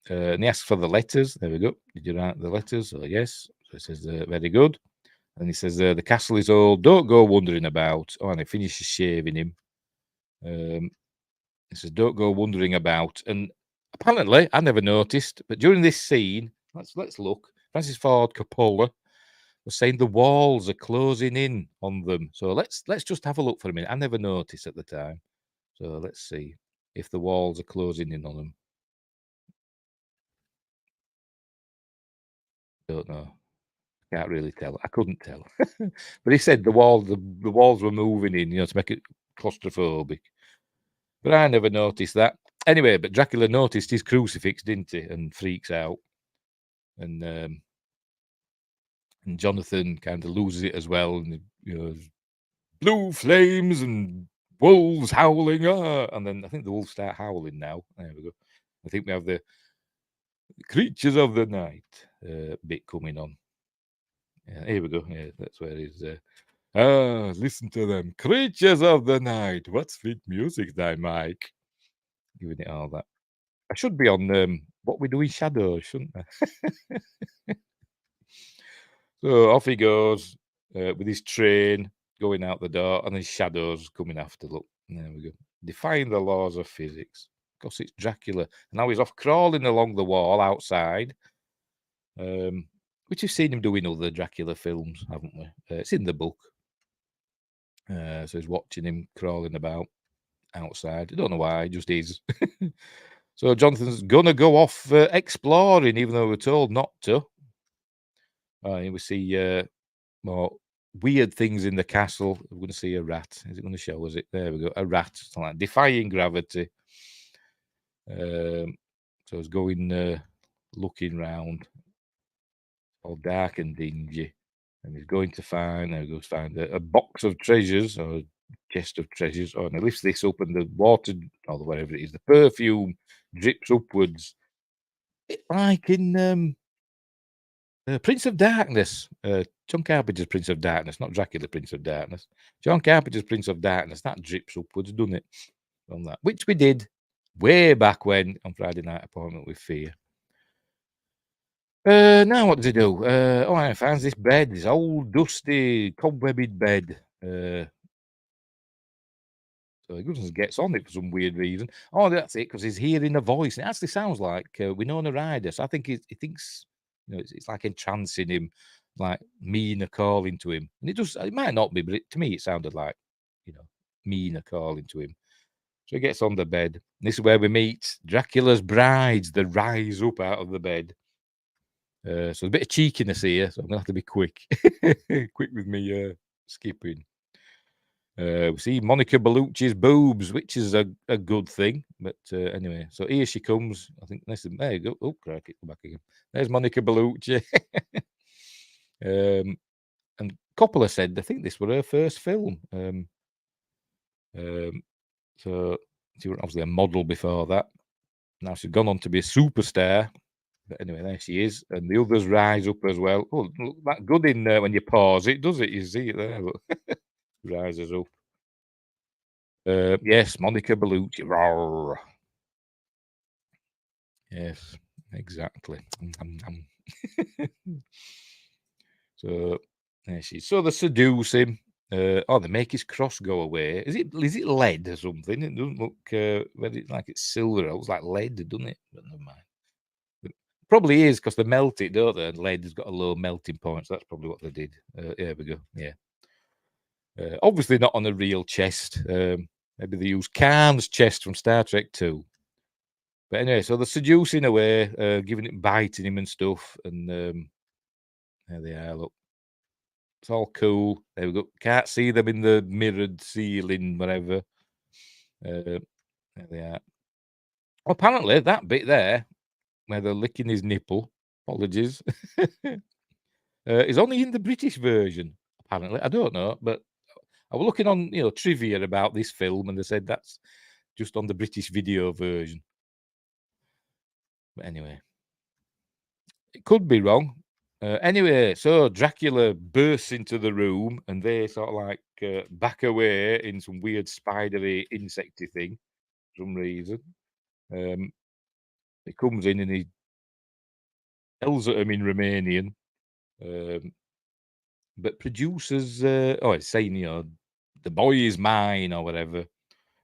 And he asks for the letters. There we go. Did you write the letters? Oh, yes. So he says, very good. And he says, the castle is old. Don't go wandering about. Oh, and he finishes shaving him. He says, don't go wandering about. And apparently, I never noticed, but during this scene, let's look. Francis Ford Coppola was saying the walls are closing in on them. So let's just have a look for a minute. I never noticed at the time. So let's see if the walls are closing in on them. Don't know. Can't really tell. I couldn't tell. But he said the walls were moving in, to make it claustrophobic. But I never noticed that. Anyway, but Dracula noticed his crucifix, didn't he? And freaks out. And Jonathan kind of loses it as well. And, blue flames and wolves howling. And then I think the wolves start howling now. There we go. I think we have the creatures of the night bit coming on. Yeah, here we go. Yeah, that's where he's. Listen to them, creatures of the night. What sweet music they make. Giving it all that. I should be on What We Do in Shadows, shouldn't I? So off he goes with his train going out the door, and his shadows coming after. Look, there we go. Defying the laws of physics. Of course, it's Dracula. And now he's off crawling along the wall outside. Which we've seen him do in other Dracula films, haven't we? It's in the book. So he's watching him crawling about outside. I don't know why, he just is. So Jonathan's gonna go off exploring, even though we're told not to. We see more weird things in the castle. We're going to see a rat. Is it going to show us it? There we go. A rat. Something like defying gravity. So he's going looking round. All dark and dingy. And he's going to find, there he goes, find a box of treasures, or a chest of treasures. Oh, and he lifts this up, and the water, or whatever it is, the perfume drips upwards. Like in Prince of Darkness, John Carpenter's Prince of Darkness, not Dracula Prince of Darkness. John Carpenter's Prince of Darkness, that drips upwards, doesn't it? From that, which we did way back when on Friday Night Appointment with Fear. Now what does he do? He finds this bed, this old dusty cobwebbed bed. So So he goes and gets on it for some weird reason. Oh, that's it, because he's hearing a voice. And it actually sounds like Winona Rider. So I think he thinks, it's like entrancing him, like Mina calling to him. And it might not be, but to me it sounded like, Mina calling to him. So he gets on the bed. And this is where we meet Dracula's brides that rise up out of the bed. So a bit of cheekiness here, so I'm gonna have to be quick, quick with me skipping. We see Monica Bellucci's boobs, which is a good thing. But anyway, so here she comes. I think there you go. Oh, crack it, go back again. There's Monica Bellucci. And Coppola said, I think this was her first film. So she was obviously a model before that. Now she's gone on to be a superstar. But anyway, there she is. And the others rise up as well. Oh, look that good in there when you pause it, does it? You see it there. Look. Rises up. Yes, Monica Bellucci. Rawr. Yes, exactly. So there she is. So they seduce him. They make his cross go away. Is it lead or something? It doesn't look like it's silver. It looks like lead, doesn't it? But never mind. It probably is, because they melt it, don't they? And lead has got a low melting point, so that's probably what they did. There we go. Yeah. Obviously not on a real chest. Maybe they use Khan's chest from Star Trek 2. But anyway, so they're seducing away, giving it, biting him and stuff. And there they are, look. It's all cool. There we go. Can't see them in the mirrored ceiling, whatever. There they are. Apparently, that bit there, where they're licking his nipple, apologies, is only in the British version, apparently. I don't know, but I was looking on, trivia about this film, and they said that's just on the British video version. But anyway, it could be wrong. Anyway, so Dracula bursts into the room, and they sort of like back away in some weird spidery, insecty thing for some reason. He comes in and he yells at him in Romanian, but produces, it's saying, the boy is mine or whatever,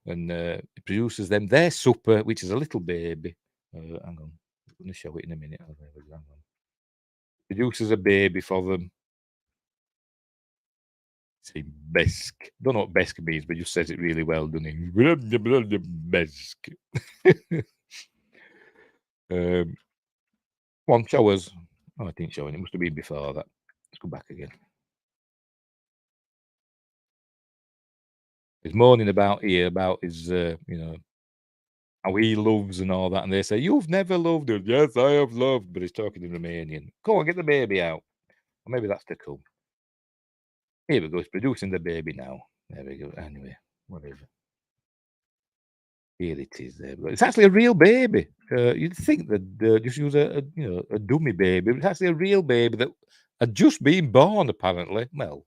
and produces them their supper, which is a little baby. Hang on, I'm going to show it in a minute. Hang on. Produces a baby for them. Say Besk. Don't know what Besk means, but just says it really well, doesn't he? Besk. One, show us. Oh, I didn't show it. It must have been before that. Let's go back again. He's moaning about his, how he loves and all that. And they say, you've never loved her. Yes, I have loved. But he's talking in Romanian. Go on, get the baby out. Or maybe that's too cool. Here we go. He's producing the baby now. There we go. Anyway, whatever. Here it is there. But it's actually a real baby. You'd think that just use a dummy baby, but it's actually a real baby that had just been born, apparently. Well,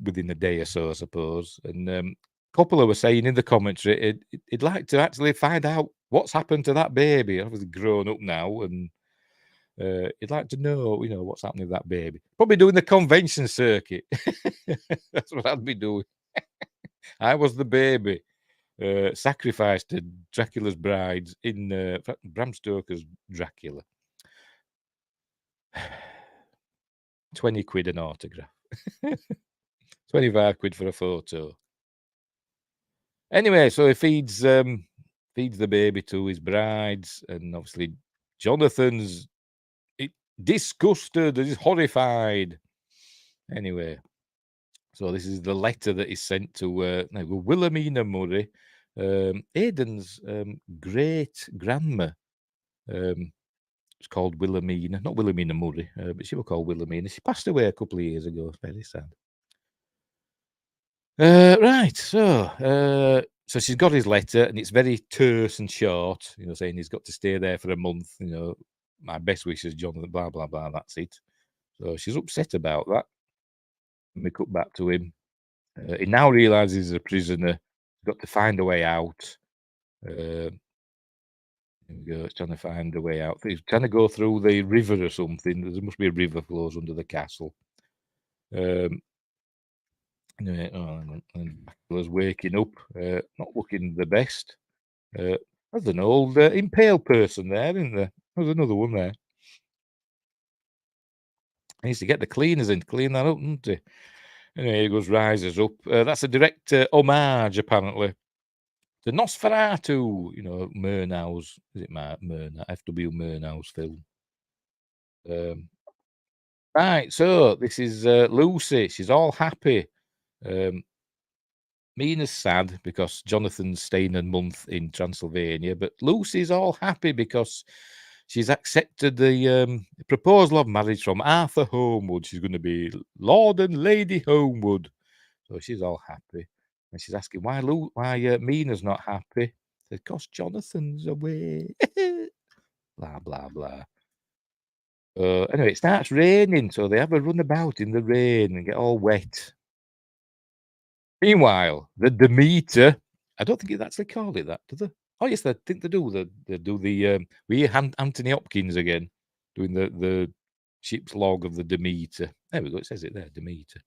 within a day or so, I suppose. And Coppola was saying in the commentary, he'd like to actually find out what's happened to that baby. Obviously grown up now, and he'd like to know, what's happening to that baby. Probably doing the convention circuit. That's what I'd be doing. I was the baby. Sacrificed to Dracula's brides in Bram Stoker's Dracula. 20 quid an autograph. 25 quid for a photo. Anyway, so he feeds the baby to his brides, and obviously Jonathan's disgusted and is horrified. Anyway, so this is the letter that is sent to Wilhelmina Murray, Aidan's great grandma. It's called Wilhelmina, not Wilhelmina Murray, but she was called Wilhelmina. She passed away a couple of years ago. It's very sad. Right, so she's got his letter, and it's very terse and short, saying he's got to stay there for a month, my best wishes, Jonathan, blah, blah, blah, that's it. So she's upset about that. And we cut back to him. He now realizes he's a prisoner. He's got to find a way out. Here we go. He's trying to find a way out. He's trying to go through the river or something. There must be a river flows under the castle. Anyway, and Dracula's waking up, not looking the best. There's an old impale person there, isn't there? There's another one there. He needs to get the cleaners in to clean that up, doesn't he? Anyway, he goes, rises up. That's a direct homage, apparently, to Nosferatu, Murnau's, is it Murnau, F.W. Murnau's film. Right, so this is Lucy. She's all happy. Mina's sad because Jonathan's staying a month in Transylvania, but Lucy's all happy because she's accepted the proposal of marriage from Arthur Homewood. She's going to be Lord and Lady Homewood. So she's all happy. And she's asking why Mina's not happy. Because Jonathan's away. Blah, blah, blah. Anyway, it starts raining, so they have a run about in the rain and get all wet. Meanwhile, the Demeter, I don't think they actually called it that, do they? Oh, yes, I think they do. They do the, we hear Anthony Hopkins again doing the ship's log of the Demeter. There we go, it says it there, Demeter.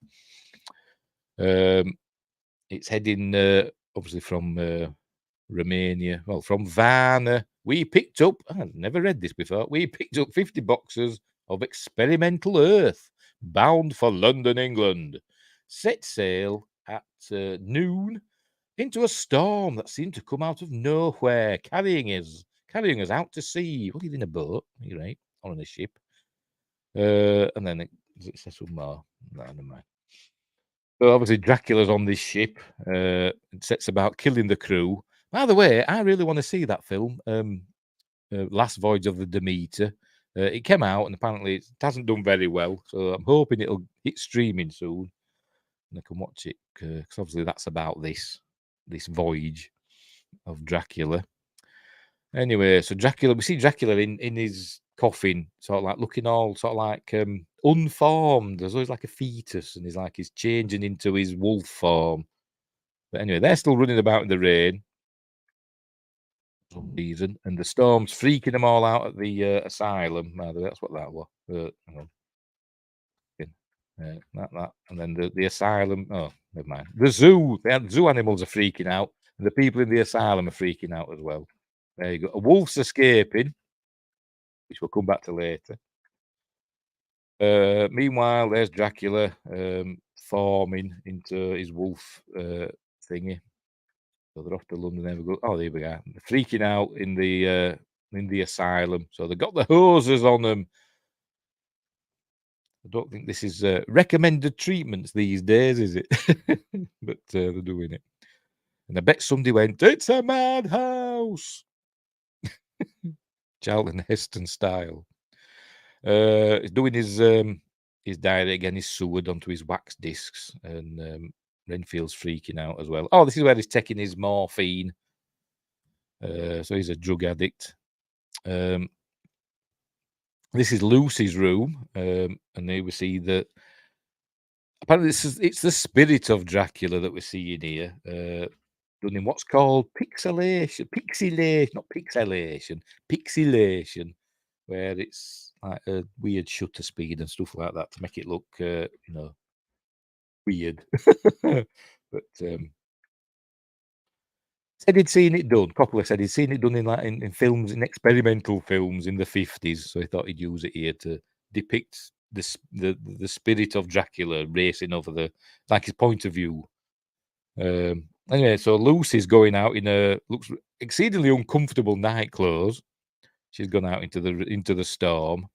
It's heading, obviously, from Romania, well, from Varna. We picked up, I've never read this before, we picked up 50 boxes of experimental earth bound for London, England. Set sail at noon into a storm that seemed to come out of nowhere, carrying us out to sea. What, in a boat? You're right, on a ship. And then it says some more. No, never mind. So obviously Dracula's on this ship, and sets about killing the crew. By the way, I really want to see that film, Last Voyage of the Demeter. It came out, and apparently it hasn't done very well, so I'm hoping it'll hit streaming soon, and I can watch it, because obviously that's about this voyage of Dracula. Anyway, so Dracula, we see Dracula in his coffin, sort of like looking all sort of like unformed. There's always like a fetus, and he's changing into his wolf form. But anyway, they're still running about in the rain for some reason, and the storm's freaking them all out at the asylum. That's what that was. Hang on. That, and then the asylum. Oh, never mind. The zoo. The zoo animals are freaking out, and the people in the asylum are freaking out as well. There you go. A wolf's escaping, which we'll come back to later. Meanwhile, there's Dracula forming into his wolf thingy. So they're off to London. There we go. Oh, there we go. They're freaking out in the asylum. So they've got the hoses on them. I don't think this is recommended treatments these days, is it? But they're doing it. And I bet somebody went, "It's a madhouse." Charlton Heston style. He's doing his diary again. He's sewered onto his wax discs, and Renfield's freaking out as well. Oh, this is where he's taking his morphine. So he's a drug addict. This is Lucy's room, and here we see that apparently it's the spirit of Dracula that we're seeing here, done in what's called pixelation, where it's like a weird shutter speed and stuff like that to make it look, weird. But said he'd seen it done. Coppola said he'd seen it done in films, in experimental films in the 50s. So he thought he'd use it here to depict the spirit of Dracula racing over like his point of view. Anyway, so Lucy's going out in looks exceedingly uncomfortable night clothes. She's gone out into the storm.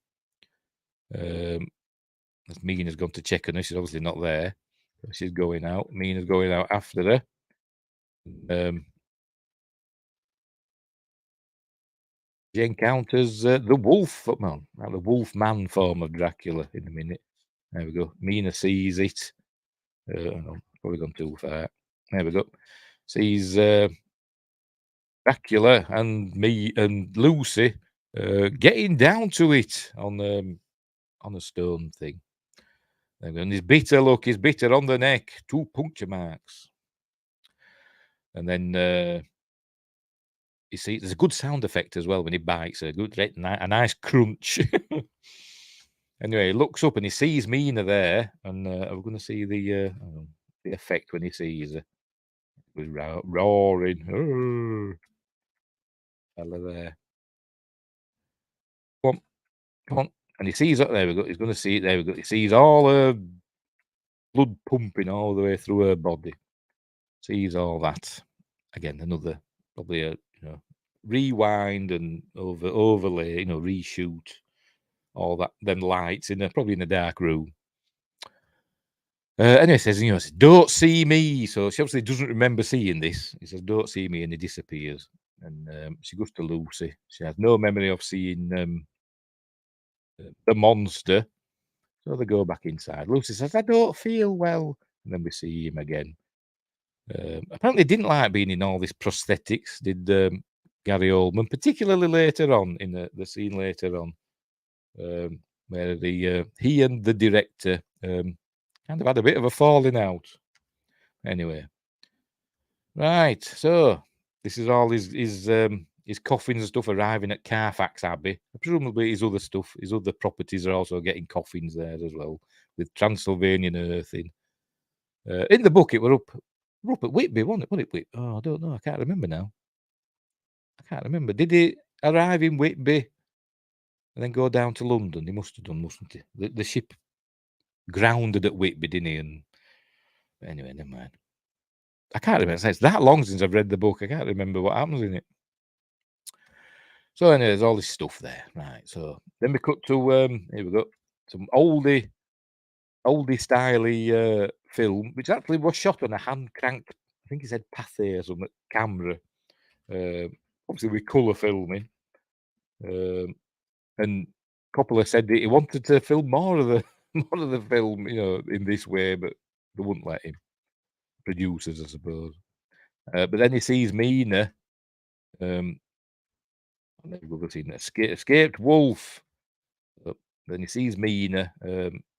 Mina's gone to check on her. She's obviously not there. So she's going out. Mina's going out after her. She encounters the wolf, the wolf man form of Dracula in a minute. There we go. Mina sees it. Probably gone too far. There we go. Sees Dracula and me and Lucy getting down to it on a stone thing. And he's bitter. Look, he's bitter on the neck. 2 puncture marks. And then you see, there's a good sound effect as well when he bites. A nice crunch. Anyway, he looks up and he sees Mina there, and we're going to see the the effect when he sees her. He was roaring. Fella there. Come on. And he sees it. There we go. He's going to see it. There we go. He sees all her blood pumping all the way through her body. Sees all that. Again, another probably a rewind and overlay, reshoot all that. Them lights probably in a dark room. Anyway, says, don't see me. So she obviously doesn't remember seeing this. He says, don't see me, and he disappears. And she goes to Lucy. She has no memory of seeing the monster. So they go back inside. Lucy says, I don't feel well. And then we see him again. Apparently didn't like being in all this prosthetics, did Gary Oldman, particularly later on, in the scene later on, where he and the director kind of had a bit of a falling out. Anyway. Right, so this is all his coffins and stuff arriving at Carfax Abbey. Presumably his other stuff, his other properties are also getting coffins there as well, with Transylvanian earth in. In the book, it were up at Whitby, wasn't it? Oh, I don't know. I can't remember now. Did he arrive in Whitby and then go down to London? He must have done, mustn't he? The ship grounded at Whitby, didn't he? And anyway, never mind. I can't remember. It's that long since I've read the book. I can't remember what happens in it. So anyway, there's all this stuff there. Right. So then we cut to here we go. Some oldie styly film, which actually was shot on a hand cranked, I think he said Pathé or something, camera. Obviously with colour filming. And Coppola said that he wanted to film more of the film, in this way, but they wouldn't let him. Producers, I suppose. But then he sees Mina. Escaped wolf. Then he sees Mina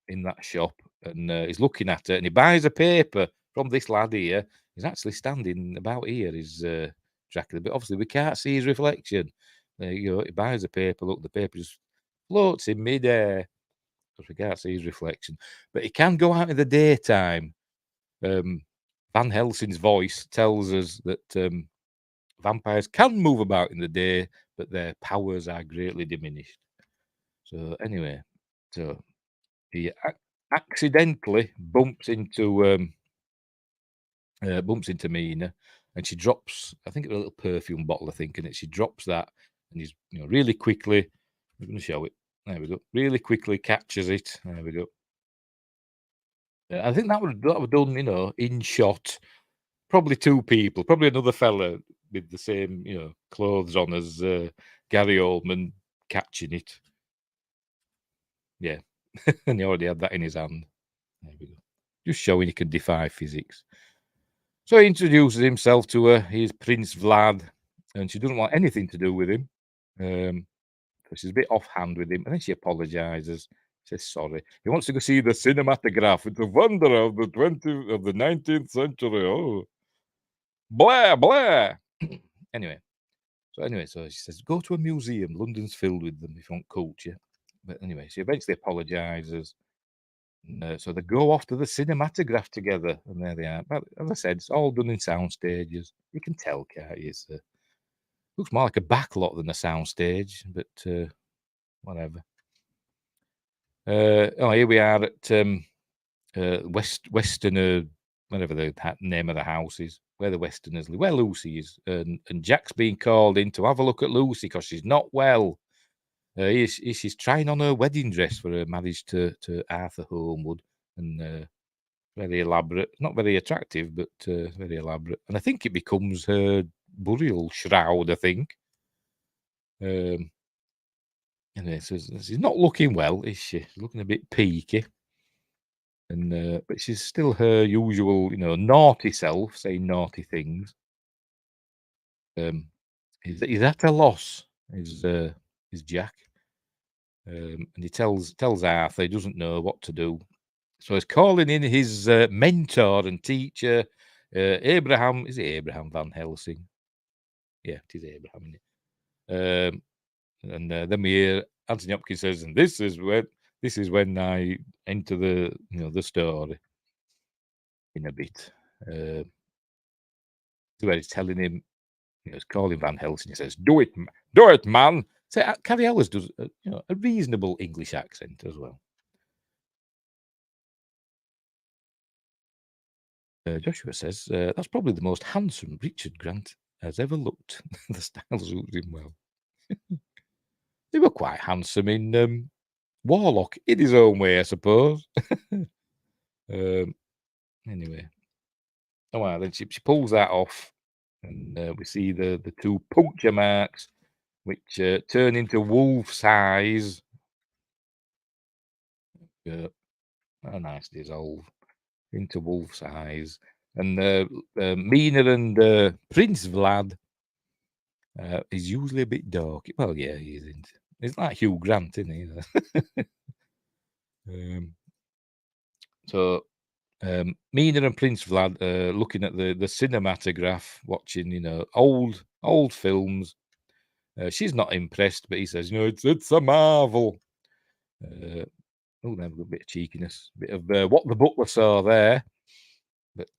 in that shop, and he's looking at her, and he buys a paper from this lad here. He's actually standing about here, is Dracula, but obviously we can't see his reflection. He buys a paper. Look, the paper just floats in midair because we can't see his reflection. But he can go out in the daytime. Van Helsing's voice tells us that vampires can move about in the day, but their powers are greatly diminished. So anyway, he accidentally bumps into Mina, and she drops, I think, a little perfume bottle, and she drops that, and he's really quickly. I'm going to show it. There we go. Really quickly catches it. There we go. I think that was done, in shot. Probably two people, probably another fella with the same, clothes on as Gary Oldman catching it. Yeah, and he already had that in his hand. There we go. Just showing he can defy physics. So he introduces himself to her. He's Prince Vlad, and she doesn't want anything to do with him. So she's a bit offhand with him, and then she apologizes. Says sorry. He wants to go see the cinematograph. It's a wonder of the 19th century. Oh, blah blah. Anyway, so she says, go to a museum. London's filled with them if you want culture. But anyway, she eventually apologizes. So they go off to the cinematograph together, and there they are. But as I said, it's all done in sound stages. You can tell, can't you? It looks more like a backlot than a sound stage, but whatever. Here we are at Westerner, whatever the name of the house is, where the Westerners live, where Lucy is, and Jack's being called in to have a look at Lucy because she's not well. She's trying on her wedding dress for her marriage to Arthur Homewood, and very elaborate, not very attractive, but very elaborate. And I think it becomes her burial shroud, I think. Anyway, so she's not looking well, is she? She's looking a bit peaky. And but she's still her usual, naughty self, saying naughty things. He's at a loss, is Jack. And he tells Arthur he doesn't know what to do. So he's calling in his mentor and teacher, Abraham. Is it Abraham Van Helsing? Yeah, it is Abraham, isn't it? And then we hear Anthony Hopkins says, and this is when I enter the story. in a bit. Where he's telling him, he's calling Van Helsing. He says, "Do it, man." So Carrie Ellis does, a reasonable English accent as well. Joshua says, "That's probably the most handsome Richard Grant has ever looked." The style suits him well. They were quite handsome in Warlock, in his own way, I suppose. Anyway, then she pulls that off, and we see the two puncture marks, which turn into wolf's eyes. A nice dissolve into wolf's eyes. And Mina and Prince Vlad is usually a bit dark. Well, yeah, he isn't. It's like Hugh Grant, isn't he? Mina and Prince Vlad looking at the cinematograph, watching, old films. She's not impressed, but he says, it's a marvel. They have a bit of cheekiness, a bit of what the butler saw there. But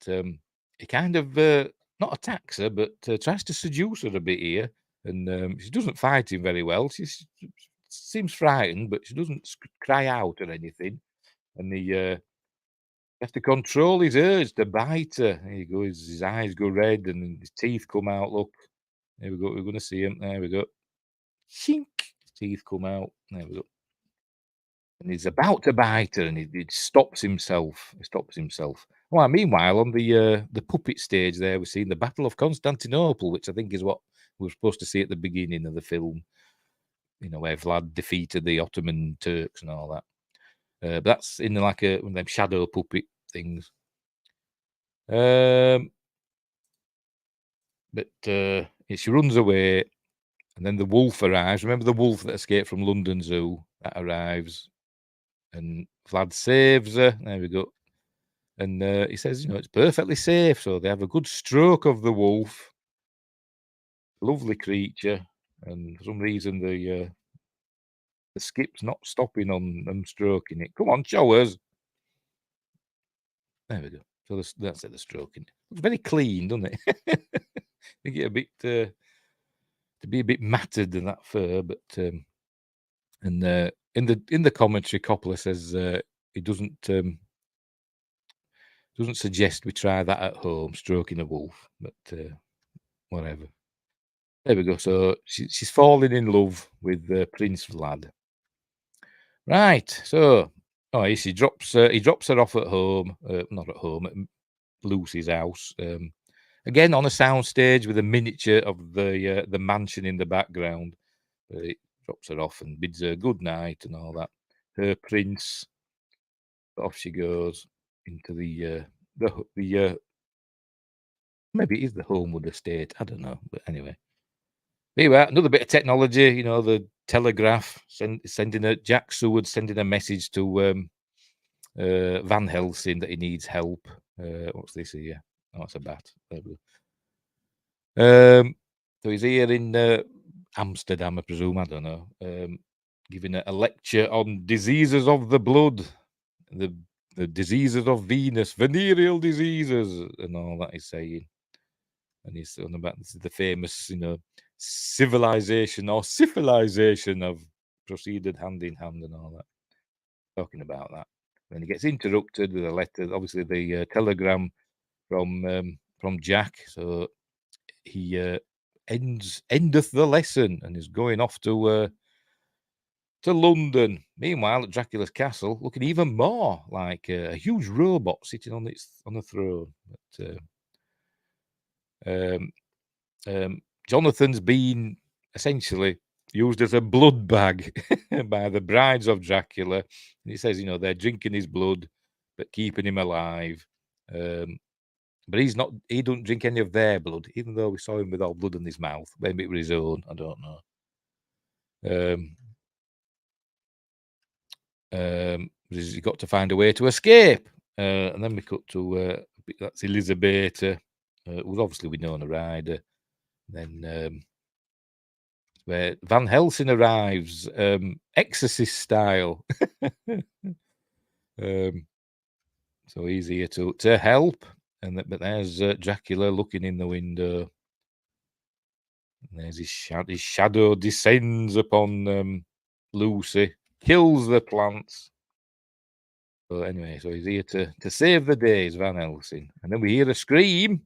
he kind of not attacks her, but tries to seduce her a bit here. And she doesn't fight him very well. She seems frightened, but she doesn't cry out or anything. And he has to control his urge to bite her. He goes, his eyes go red and his teeth come out. Look, there we go. We're going to see him. There we go. Shink. His teeth come out. There we go. And he's about to bite her, and he stops himself. Well, meanwhile, on the puppet stage there, we're seeing the Battle of Constantinople, which I think is what we were supposed to see at the beginning of the film. Where Vlad defeated the Ottoman Turks and all that. But that's in like one of them shadow puppet things. But she runs away, and then the wolf arrives. Remember the wolf that escaped from London Zoo? That arrives. And Vlad saves her. There we go. And he says, it's perfectly safe. So they have a good stroke of the wolf. Lovely creature. And for some reason, the skip's not stopping on them stroking it. Come on, show us. There we go. So that's it, the stroking. It's very clean, doesn't it? They get a bit to be a bit matted than that fur, but and in the commentary, Coppola says he doesn't suggest we try that at home, stroking a wolf, but whatever. There we go. So she's falling in love with Prince Vlad. Right. So he drops her off at home, not at home, at Lucy's house. Again on a soundstage with a miniature of the mansion in the background. It drops her off and bids her good night and all that. Her prince. Off she goes into the maybe it is the Homewood estate. I don't know, but anyway. Anyway, another bit of technology. The telegraph sending Jack Seward sending a message to Van Helsing that he needs help. What's this here? Oh, it's a bat. There we go. So he's here in Amsterdam, I presume. I don't know. Giving a lecture on diseases of the blood, the diseases of Venus, venereal diseases, and all that he's saying. And he's on about this is the famous, civilization or civilization of proceeded hand in hand and all that. Talking about that. Then he gets interrupted with a letter, obviously the telegram from Jack. So he endeth the lesson and is going off to London. Meanwhile, at Dracula's castle, looking even more like a huge robot sitting on a throne. But Jonathan's been essentially used as a blood bag by the brides of Dracula. And he says, they're drinking his blood, but keeping him alive. But he don't drink any of their blood, even though we saw him with all blood in his mouth. Maybe it was his own, I don't know. He's got to find a way to escape. And then we cut to, that's Elizabeth, who's obviously Winona Rider. Then where Van Helsing arrives, Exorcist style. So he's here to help. But there's Dracula looking in the window. And there's his shadow descends upon Lucy, kills the plants. So anyway, so he's here to save the day, is Van Helsing. And then we hear a scream.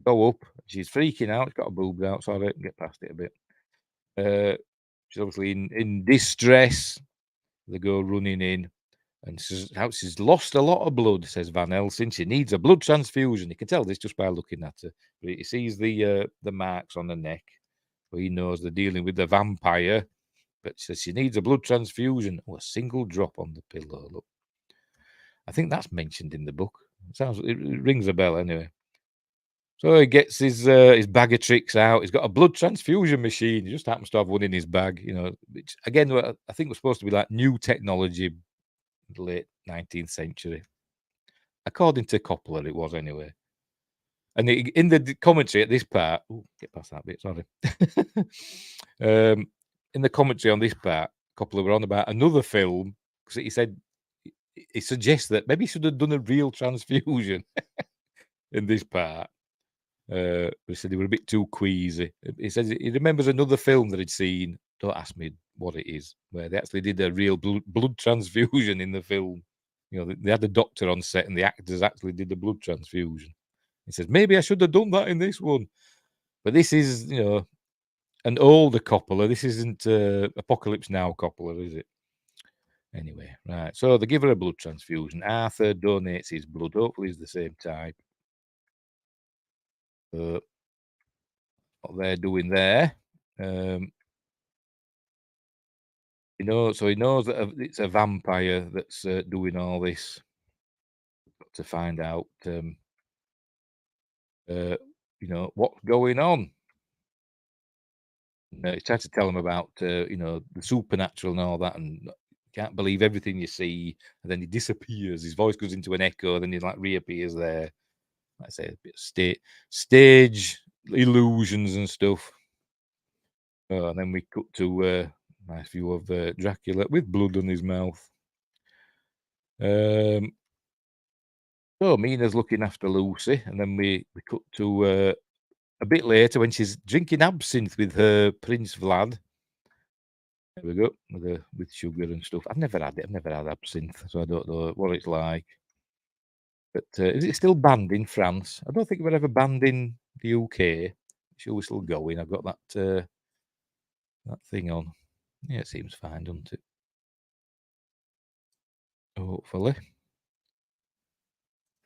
Go up. She's freaking out. She's got her boobs out. Sorry, get past it a bit. She's obviously in distress. They go running in. And she's lost a lot of blood, says Van Helsing. She needs a blood transfusion. You can tell this just by looking at her. But he sees the marks on the neck. So he knows they're dealing with the vampire. But she says she needs a blood transfusion. Oh, a single drop on the pillow. Look. I think that's mentioned in the book. It rings a bell anyway. So he gets his bag of tricks out. He's got a blood transfusion machine. He just happens to have one in his bag. Which, again, I think was supposed to be like new technology, late 19th century. According to Coppola, it was anyway. And in the commentary at this part, get past that bit, sorry. In the commentary on this part, Coppola were on about another film because he said he suggests that maybe he should have done a real transfusion in this part. He said they were a bit too queasy. He says he remembers another film that he'd seen. Don't ask me what it is, where they actually did a real blood transfusion in the film. They had the doctor on set and the actors actually did the blood transfusion. He says, maybe I should have done that in this one. But this is, an older Coppola. This isn't Apocalypse Now Coppola, is it? Anyway, right. So they give her a blood transfusion. Arthur donates his blood. Hopefully he's the same type. What they're doing there. So he knows that it's a vampire that's doing all this. Got to find out, what's going on. He tried to tell him about, the supernatural and all that, and can't believe everything you see. And then he disappears. His voice goes into an echo. Then he reappears there. Like I say, a bit of stage illusions and stuff. And then we cut to a nice view of Dracula with blood on his mouth. So Mina's looking after Lucy, and then we cut to a bit later when she's drinking absinthe with her Prince Vlad. There we go, with sugar and stuff. I've never had it. I've never had absinthe, so I don't know what it's like. But is it still banned in France? I don't think it was ever banned in the UK. Sure, we're still going. I've got that thing on. Yeah, it seems fine, doesn't it? Hopefully.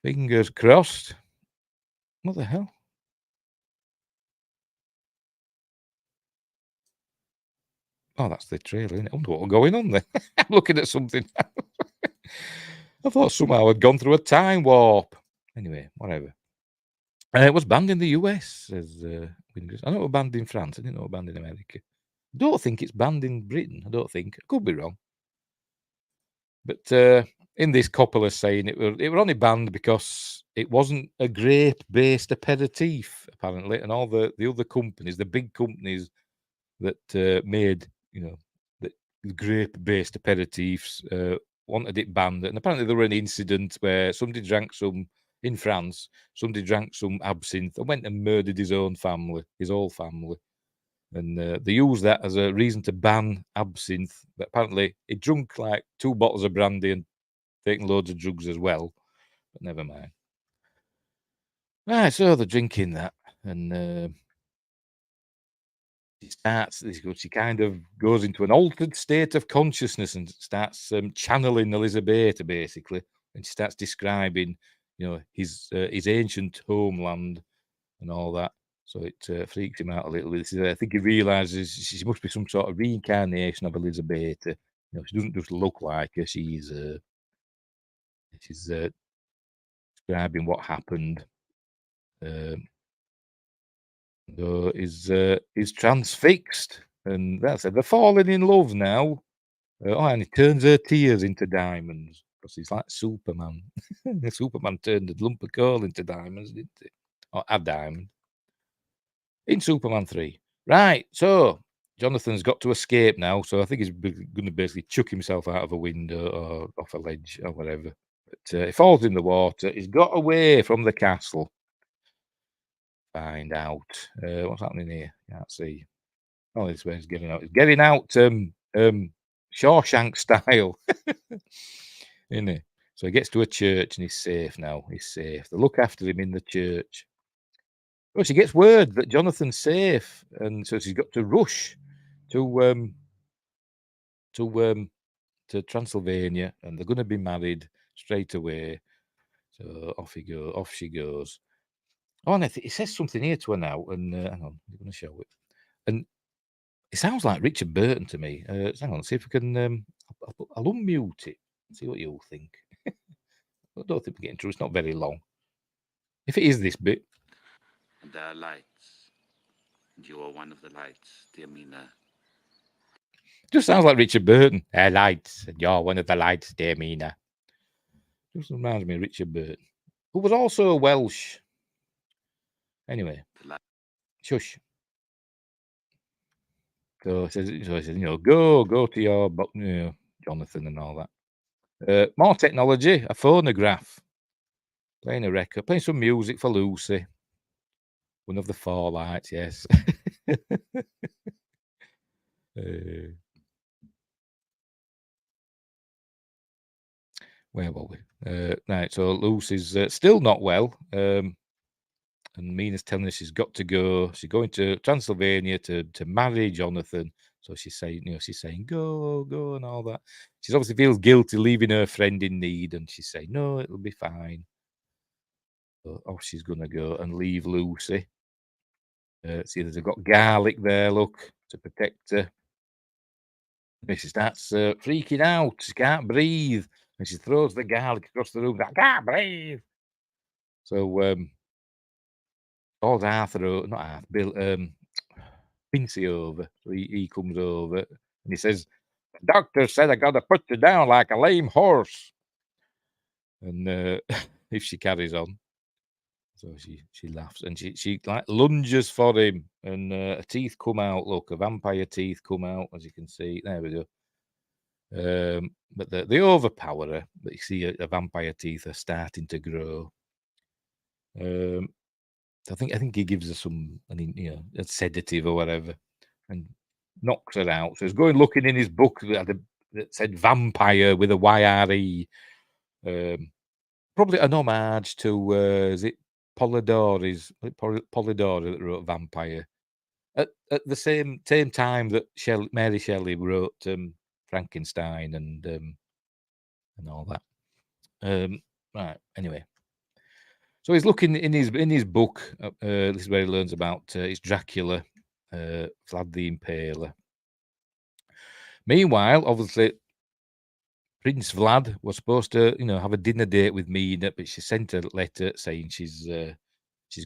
Fingers crossed. What the hell? Oh, that's the trailer, isn't it? I wonder what's going on there. I'm looking at something. I thought somehow I'd gone through a time warp. Anyway, whatever. It was banned in the US, says Wingers. I know it was banned in France. I didn't know it was banned in America. I don't think it's banned in Britain. I don't think. I could be wrong. But in this, Coppola's saying it were only banned because it wasn't a grape-based aperitif, apparently. And all the other companies, the big companies that made, the grape-based aperitifs wanted it banned. And apparently there were an incident where somebody drank some, in France, somebody drank some absinthe and went and murdered his whole family. And they used that as a reason to ban absinthe. But apparently he drunk like 2 bottles of brandy and taken loads of drugs as well. But never mind. Right, so they're drinking that. And she kind of goes into an altered state of consciousness and starts channeling Elizabeth, basically. And she starts describing, his ancient homeland and all that. So it freaks him out a little bit. I think he realizes she must be some sort of reincarnation of Elizabeth. She doesn't just look like her. She's describing what happened. Is transfixed, and that's it. They're falling in love now. And he turns her tears into diamonds because he's like Superman. Superman turned a lump of coal into diamonds, didn't he? Or a diamond. In Superman 3. Right, so Jonathan's got to escape now, so I think he's going to basically chuck himself out of a window or off a ledge or whatever. But he falls in the water. He's got away from the castle. Find out what's happening here. Can't see. Oh, this way he's getting out. He's getting out Shawshank style. Isn't he? So he gets to a church and he's safe now. He's safe. They look after him in the church. Well, she gets word that Jonathan's safe, and so she's got to rush to Transylvania, and they're going to be married straight away. So off she goes. Oh, and it says something here to her now, and hang on, I'm going to show it. And it sounds like Richard Burton to me. Hang on, see if we can. I'll unmute it. See what you'll think. I don't think we're getting through. It's not very long. If it is this bit. There are lights. You are one of the lights, dear Mina. Just sounds like Richard Burton. There are lights, and you're one of the lights, dear Mina. Just reminds me of Richard Burton, who was also Welsh. Anyway, shush. So it says, go to your, Jonathan and all that. More technology, a phonograph. Playing a record, playing some music for Lucy. One of the four lights, yes. Where were we? Right, so Lucy's still not well. And Mina's telling her she's got to go. She's going to Transylvania to marry Jonathan. So she's saying, go, and all that. She obviously feels guilty leaving her friend in need, and she's saying, no, it'll be fine. So off she's going to go and leave Lucy. See, they've got garlic there, look, to protect her. And she starts freaking out. She can't breathe. And she throws the garlic across the room. I can't breathe. So, calls Bill, Quincy over. So he comes over and he says, the doctor said I got to put you down like a lame horse. And if she carries on. So she laughs and she like lunges for him, and her teeth come out. Look, her vampire teeth come out, as you can see. There we go. But they overpower her. But you see her vampire teeth are starting to grow. I think he gives her some, a sedative or whatever, and knocks her out. So he's going looking in his book that said vampire with a YRE. Probably an homage to is it Polidori that wrote Vampire at the same time that Mary Shelley wrote Frankenstein and all that. Right. Anyway, so he's looking in his book. This is where he learns about it's Dracula, Vlad the Impaler. Meanwhile, obviously, Prince Vlad was supposed to, have a dinner date with Mina, but she sent a letter saying she's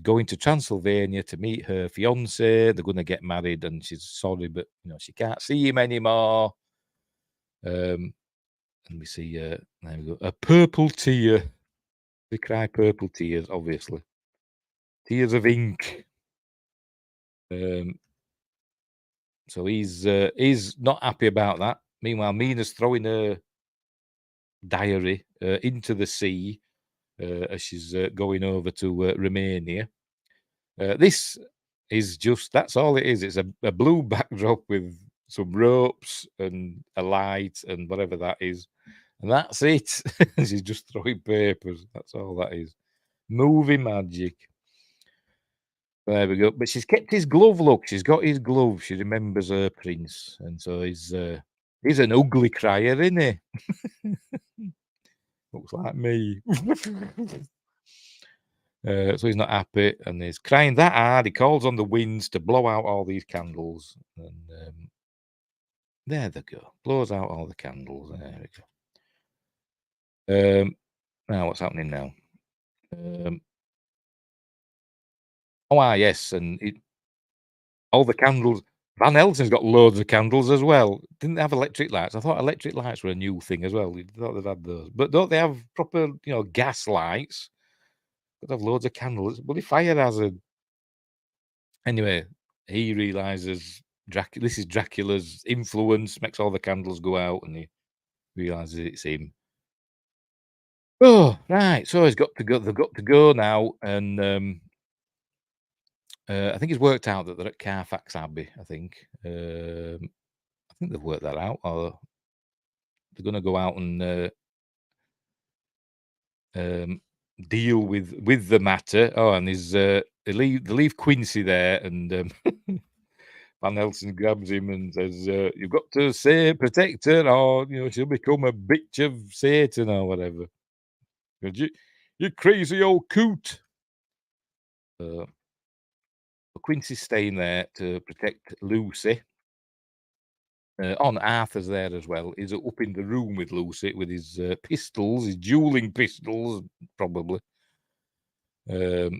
going to Transylvania to meet her fiance. They're going to get married, and she's sorry, but she can't see him anymore. And we see there we go, a purple tear. They cry purple tears, obviously, tears of ink. So he's not happy about that. Meanwhile, Mina's throwing her diary into the sea as she's going over to Romania. This is that's all it is. It's a blue backdrop with some ropes and a light and whatever that is. And that's it. She's just throwing papers. That's all that is. Movie magic. There we go. But she's kept his glove, look. She's got his glove. She remembers her prince. And so he's an ugly crier, isn't he? Looks like me. So he's not happy, and he's crying that hard. He calls on the winds to blow out all these candles. And there they go. Blows out all the candles. There we go. Now what's happening now? Yes, and all the candles. Van Helsing's got loads of candles as well. Didn't they have electric lights? I thought electric lights were a new thing as well. You thought they'd had those, but don't they have proper, gas lights? They have loads of candles. Bloody fire hazard. Anyway, he realizes this is Dracula's influence, makes all the candles go out, and he realizes it's him. Oh, right. So he's got to go. They've got to go now, and I think he's worked out that they're at Carfax Abbey. I think they've worked that out, or they're going to go out and deal with the matter. Oh, and they leave Quincy there, and Van Helsing grabs him and says, "You've got to protect her, or she'll become a bitch of Satan or whatever." You crazy old coot. Quincy's staying there to protect Lucy. Arthur's there as well. He's up in the room with Lucy with his pistols, his dueling pistols, probably. So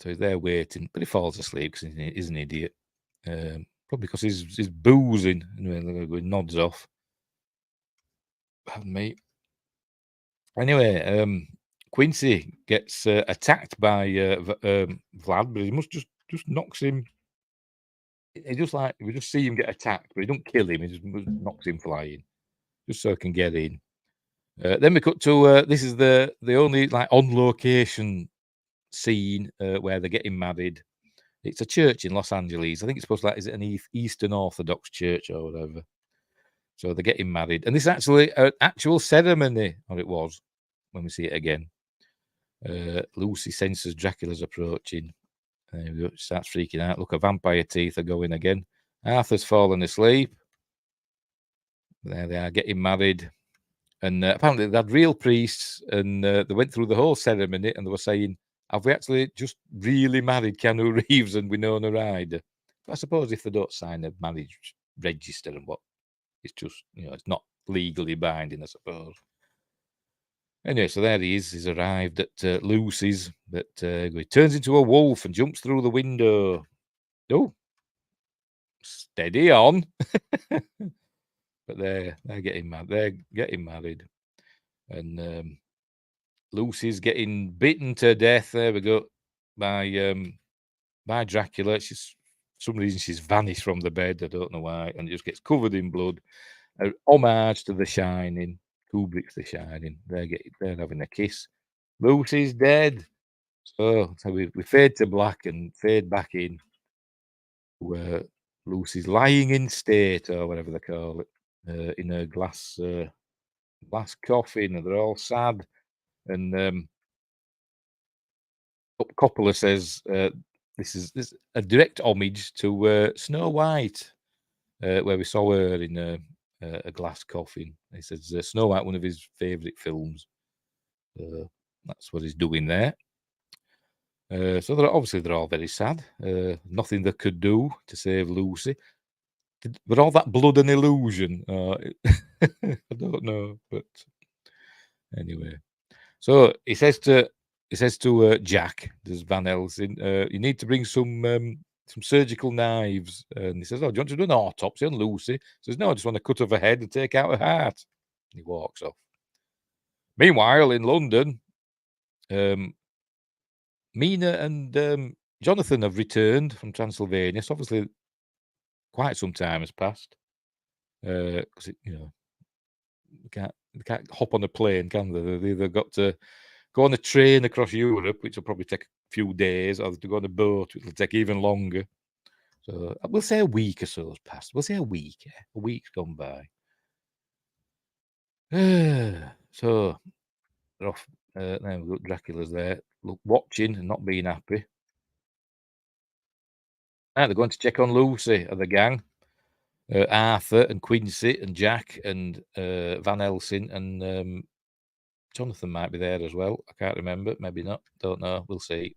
he's there waiting, but he falls asleep because he's an idiot. Probably because he's boozing. Anyway, nods off. Pardon me. Anyway, Quincy gets attacked by Vlad, but he must just knocks him. He just we just see him get attacked, but he don't kill him. He just knocks him flying, just so he can get in. Then we cut to this is the only on location scene where they're getting married. It's a church in Los Angeles. I think it's supposed to is it an Eastern Orthodox church or whatever. So they're getting married, and this is actually an actual ceremony, or it was when we see it again. Lucy senses Dracula's approaching. Starts freaking out. Look, her vampire teeth are going again. Arthur's fallen asleep. There they are, getting married. And apparently they had real priests, and they went through the whole ceremony, and they were saying, have we actually just really married Keanu Reeves and Winona Rider? But I suppose if they don't sign a marriage register and what, it's just, it's not legally binding, I suppose. Anyway, so there he is. He's arrived at Lucy's, but he turns into a wolf and jumps through the window. Oh, steady on. But they're getting mad. They're getting married, and Lucy's getting bitten to death. There we go, by Dracula. For some reason she's vanished from the bed. I don't know why, and it just gets covered in blood. An homage to The Shining. Kubrick's The Shining. They're having a kiss. Lucy's dead. So we fade to black and fade back in where Lucy's lying in state, or whatever they call it, in a glass coffin, and they're all sad. And Coppola says this is a direct homage to Snow White, where we saw her in a glass coffin. He says Snow White, one of his favourite films. That's what he's doing there. So they're all very sad. Nothing they could do to save Lucy. But all that blood an illusion? I don't know, but anyway. So he says to Jack, there's Van Helsing, you need to bring some surgical knives. And he says, "Oh, do you want to do an autopsy on Lucy?" He says, "No, I just want to cut off her head and take out her heart." And he walks off. Meanwhile, in London, Mina and Jonathan have returned from Transylvania. So obviously, quite some time has passed. Because they can't hop on a plane, can they? They've either got to go on a train across Europe, which will probably take a few days, or to go on a boat, which will take even longer. So we'll say a week or so has passed. We'll say a week. Yeah? A week's gone by. So they're off. Now we've got Dracula's there, watching and not being happy. They're going to check on Lucy and the gang. Arthur and Quincy and Jack and Van Helsing and Jonathan might be there as well. I can't remember. Maybe not. Don't know. We'll see.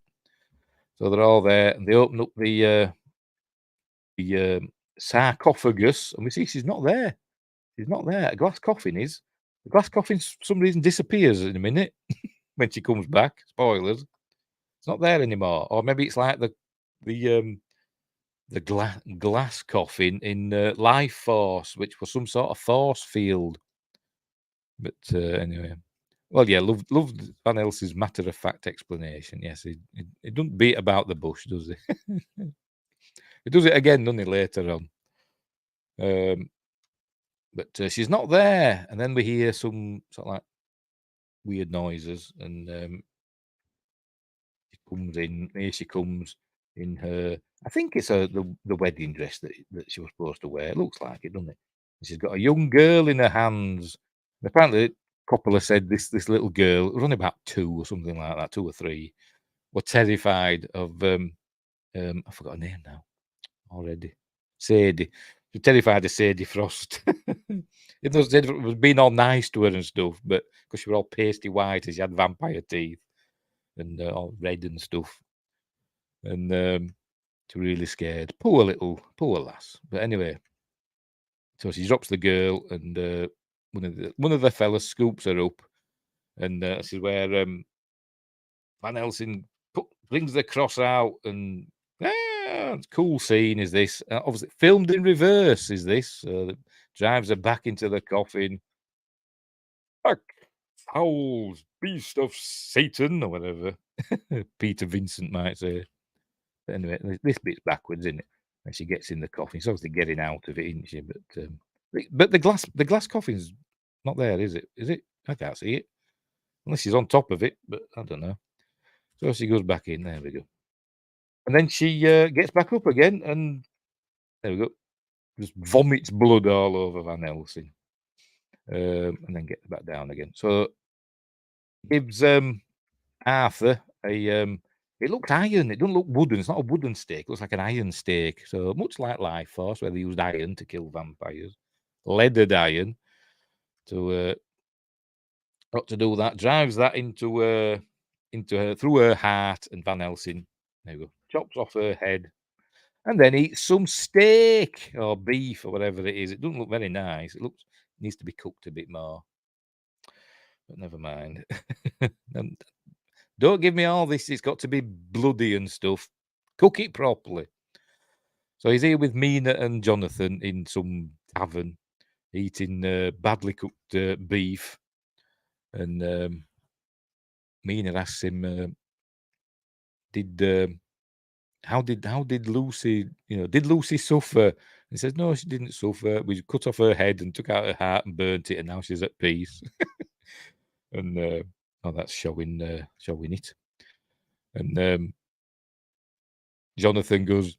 So they're all there, and they open up the sarcophagus, and we see she's not there. She's not there. A glass coffin is. The glass coffin, for some reason, disappears in a minute when she comes back. Spoilers. It's not there anymore. Or maybe it's like the glass coffin in Life Force, which was some sort of force field. But anyway. Well, yeah, loved Van Helsing's matter-of-fact explanation. Yes, he doesn't beat about the bush, does he? He does it again, doesn't he, later on? But she's not there. And then we hear some sort of weird noises, and she comes in. Here she comes in her. I think it's the wedding dress that she was supposed to wear. It looks like it, doesn't it? And she's got a young girl in her hands. And apparently, Coppola said this little girl, it was only about 2 or something like that, 2 or 3, were terrified of I forgot her name now already. Sadie. She was terrified of Sadie Frost. It was being all nice to her and stuff, but because she was all pasty white and she had vampire teeth and all red and stuff. And she was really scared. Poor lass. But anyway, so she drops the girl, and one of the fellas scoops her up, and this is where Van Helsing brings the cross out, and cool scene is this. Obviously filmed in reverse is this. That drives her back into the coffin. Back, fowls, beast of Satan, or whatever Peter Vincent might say. But anyway, this bit's backwards, isn't it? And she gets in the coffin. She's obviously getting out of it, isn't she? But the glass coffin's not there, is it? Is it? I can't see it. Unless she's on top of it, but I don't know. So she goes back in. There we go. And then she gets back up again, and there we go. Just vomits blood all over Van Helsing. And then gets back down again. So gives Arthur a it looks iron. It doesn't look wooden. It's not a wooden stake. It looks like an iron stake. So much like Life Force, where they used iron to kill vampires, leaded iron to not to do that. Drives that into her through her heart, and Van Helsing, there we go, chops off her head, and then eats some steak or beef or whatever it is. It doesn't look very nice. It needs to be cooked a bit more. But never mind. Don't give me all this. It's got to be bloody and stuff. Cook it properly. So he's here with Mina and Jonathan in some tavern, eating badly cooked beef. And Mina asks him, how did Lucy, did Lucy suffer? And he says, no, she didn't suffer. We cut off her head and took out her heart and burnt it, and now she's at peace. And that's showing it. And Jonathan goes,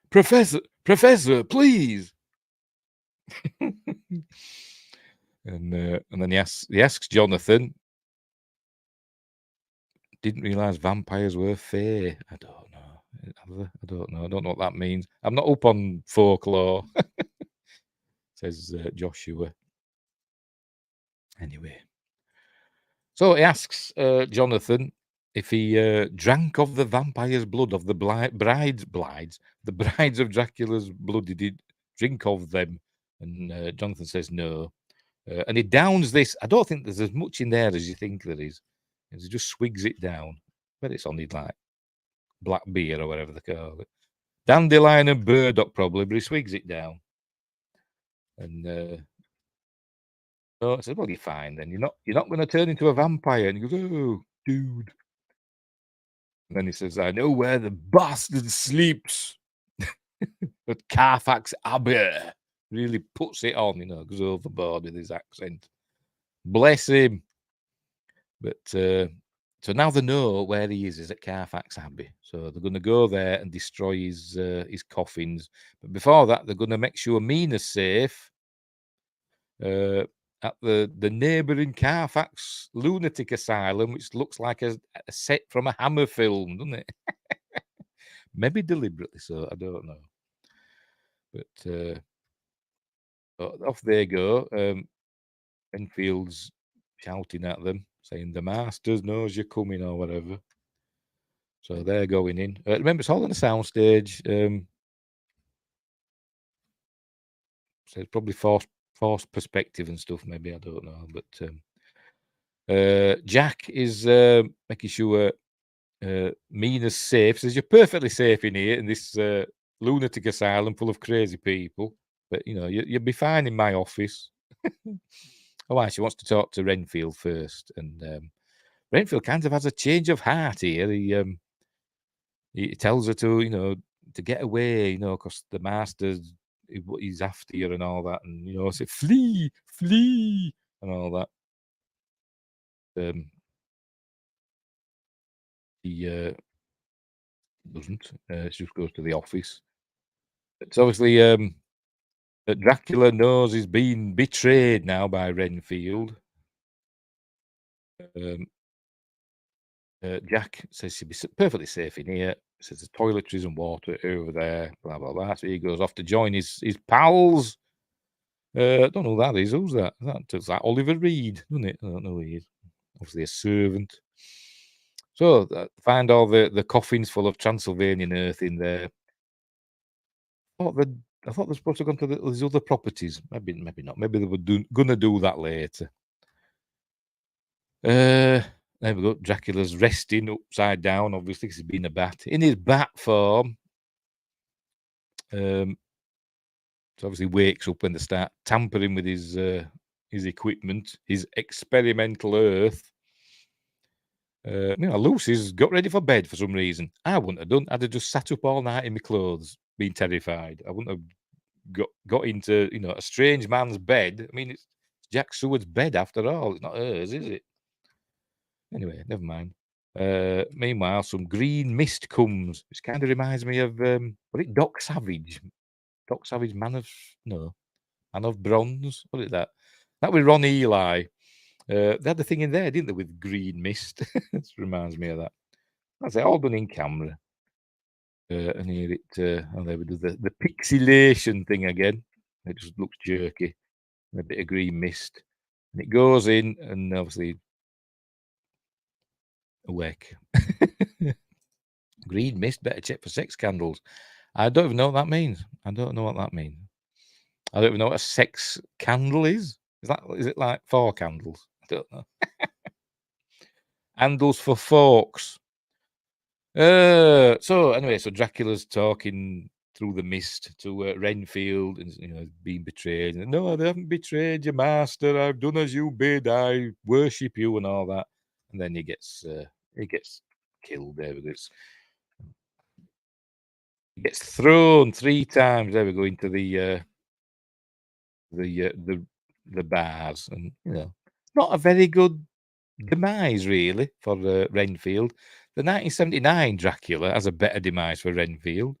Professor, please. and then he asks Jonathan, didn't realise vampires were fae. I don't know. I don't know. I don't know what that means. I'm not up on folklore, says Joshua. Anyway. So he asks Jonathan if he drank of the vampire's blood, of the brides of Dracula's blood. Did he drink of them? And Jonathan says no. And he downs this. I don't think there's as much in there as you think there is. He just swigs it down. But it's only like black beer or whatever they call it. Dandelion and burdock probably, but he swigs it down. And so I said, well, you're fine then. You're not going to turn into a vampire. And he goes, oh, dude. And then he says, I know where the bastard sleeps at Carfax Abbey. Really puts it on, goes overboard with his accent. Bless him. But so now they know where he is at Carfax Abbey. So they're going to go there and destroy his coffins. But before that, they're going to make sure Mina's safe at the neighbouring Carfax lunatic asylum, which looks like a set from a Hammer film, doesn't it? Maybe deliberately so, I don't know. But off they go. Enfield's shouting at them, saying the Masters knows you're coming or whatever. So they're going in. Remember, it's all on a soundstage. So it's probably forced perspective and stuff, maybe, I don't know. But Jack is making sure Mina's safe. Says, you're perfectly safe in here, in this lunatic asylum full of crazy people. But, you'll be fine in my office. Oh, she wants to talk to Renfield first. And Renfield kind of has a change of heart here. He tells her to get away, because the Master's, he's after you and all that. And, say, flee, and all that. He doesn't. She just goes to the office. It's obviously that Dracula knows he's been betrayed now by Renfield. Jack says she'll be perfectly safe in here. Says the toiletries and water over there. Blah blah blah. So he goes off to join his pals. I don't know who that is. Who's that? That's like Oliver Reed, doesn't it? I don't know who he is. Obviously a servant. So find all the coffins full of Transylvanian earth in there. I thought they're supposed to go to these other properties. Maybe not. Maybe they were gonna do that later. There we go. Dracula's resting upside down, obviously, because he's been a bat. In his bat form, so obviously wakes up when they start tampering with his equipment, his experimental earth. Lucy's got ready for bed for some reason. I wouldn't have done. I'd have just sat up all night in my clothes, being terrified. I wouldn't have got into a strange man's bed. I mean, it's Jack Seward's bed after all. It's not hers, is it? Anyway, never mind. Meanwhile, some green mist comes, which kind of reminds me of Doc Savage? Doc Savage, Man of Bronze. What is that? That was Ron Ely. They had the thing in there, didn't they, with green mist? It reminds me of that. That's it, all done in camera. And here there we do the pixelation thing again. It just looks jerky. A bit of green mist. And it goes in, and obviously awake. Green mist, better check for sex candles. I don't even know what that means. I don't know what that means. I don't even know what a sex candle is. Is it like 4 candles? I don't know. Handles for forks. So anyway, so Dracula's talking through the mist to Renfield, and being betrayed. And, no, I haven't betrayed you, master. I've done as you bid. I worship you and all that. And then he gets killed. There we go. He gets thrown 3 times. There we go into the bars, and not a very good demise really for Renfield. The 1979 Dracula has a better demise for Renfield.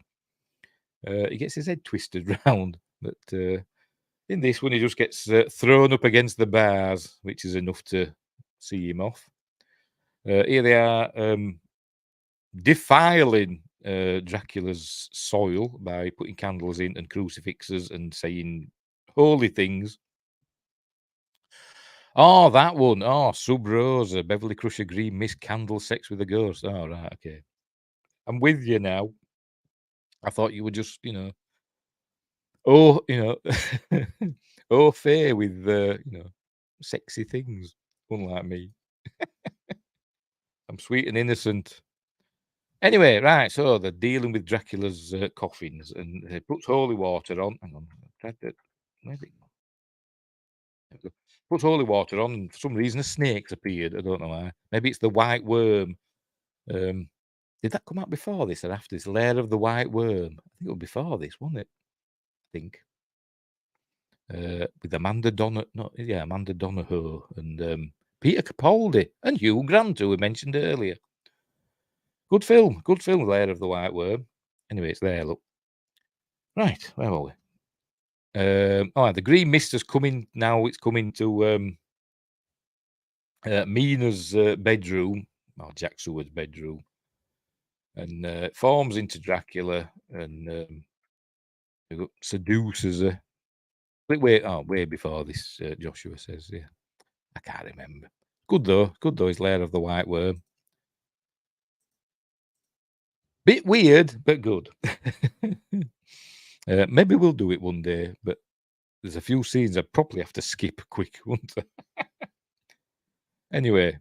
He gets his head twisted round, but in this one he just gets thrown up against the bars, which is enough to see him off. Here they are defiling Dracula's soil by putting candles in and crucifixes and saying holy things. Oh, that one. Oh, Sub Rosa, Beverly Crusher, Green Mist, Candle, Sex with a Ghost. Oh, right, okay. I'm with you now. I thought you were just, oh fair with, sexy things, unlike me. I'm sweet and innocent. Anyway, right, so they're dealing with Dracula's coffins, and he puts holy water on. Hang on, where's it? Puts holy water on, and for some reason a snake's appeared. I don't know why. Maybe it's the white worm. Did that come out before this or after this? Lair of the White Worm. I think it was before this, wasn't it? I think. With Amanda Donohoe and Peter Capaldi and Hugh Grant, who we mentioned earlier. Good film, Lair of the White Worm. Anyway, it's there, look. Right, where are we? The green mist is coming now. It's coming to Mina's bedroom, or Jack Seward's bedroom, and it forms into Dracula and seduces her. Way before this, Joshua says, yeah. I can't remember. Good though, his Lair of the White Worm. Bit weird, but good. Maybe we'll do it one day, but there's a few scenes I probably have to skip quick, won't I? Anyway,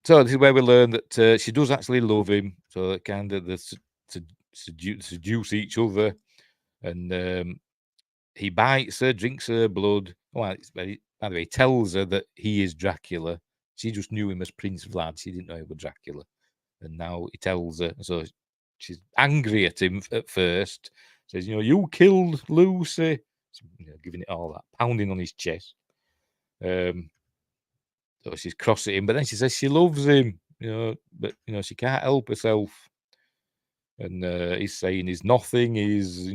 so this is where we learn that she does actually love him. So kind of seduce each other, and he bites her, drinks her blood. By the way, he tells her that he is Dracula. She just knew him as Prince Vlad. She didn't know he was Dracula, and now he tells her. So she's angry at him at first. Says, you killed Lucy. Giving it all that, pounding on his chest. So So she's cross at him, but then she says she loves him, but she can't help herself. And he's saying he's nothing. He's,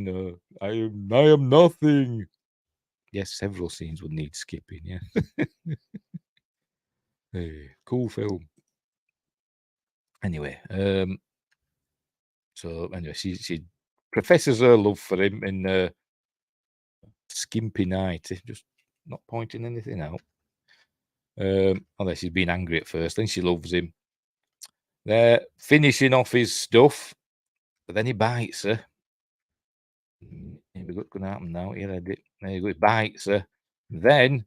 I am nothing. Yes, several scenes would need skipping. Yeah, hey, cool film. Anyway, she professes her love for him in skimpy night, just not pointing anything out. Although she's been angry at first, then she loves him. They're finishing off his stuff, but then he bites her. Maybe what's going to happen now? Here, there you go. He bites her. Then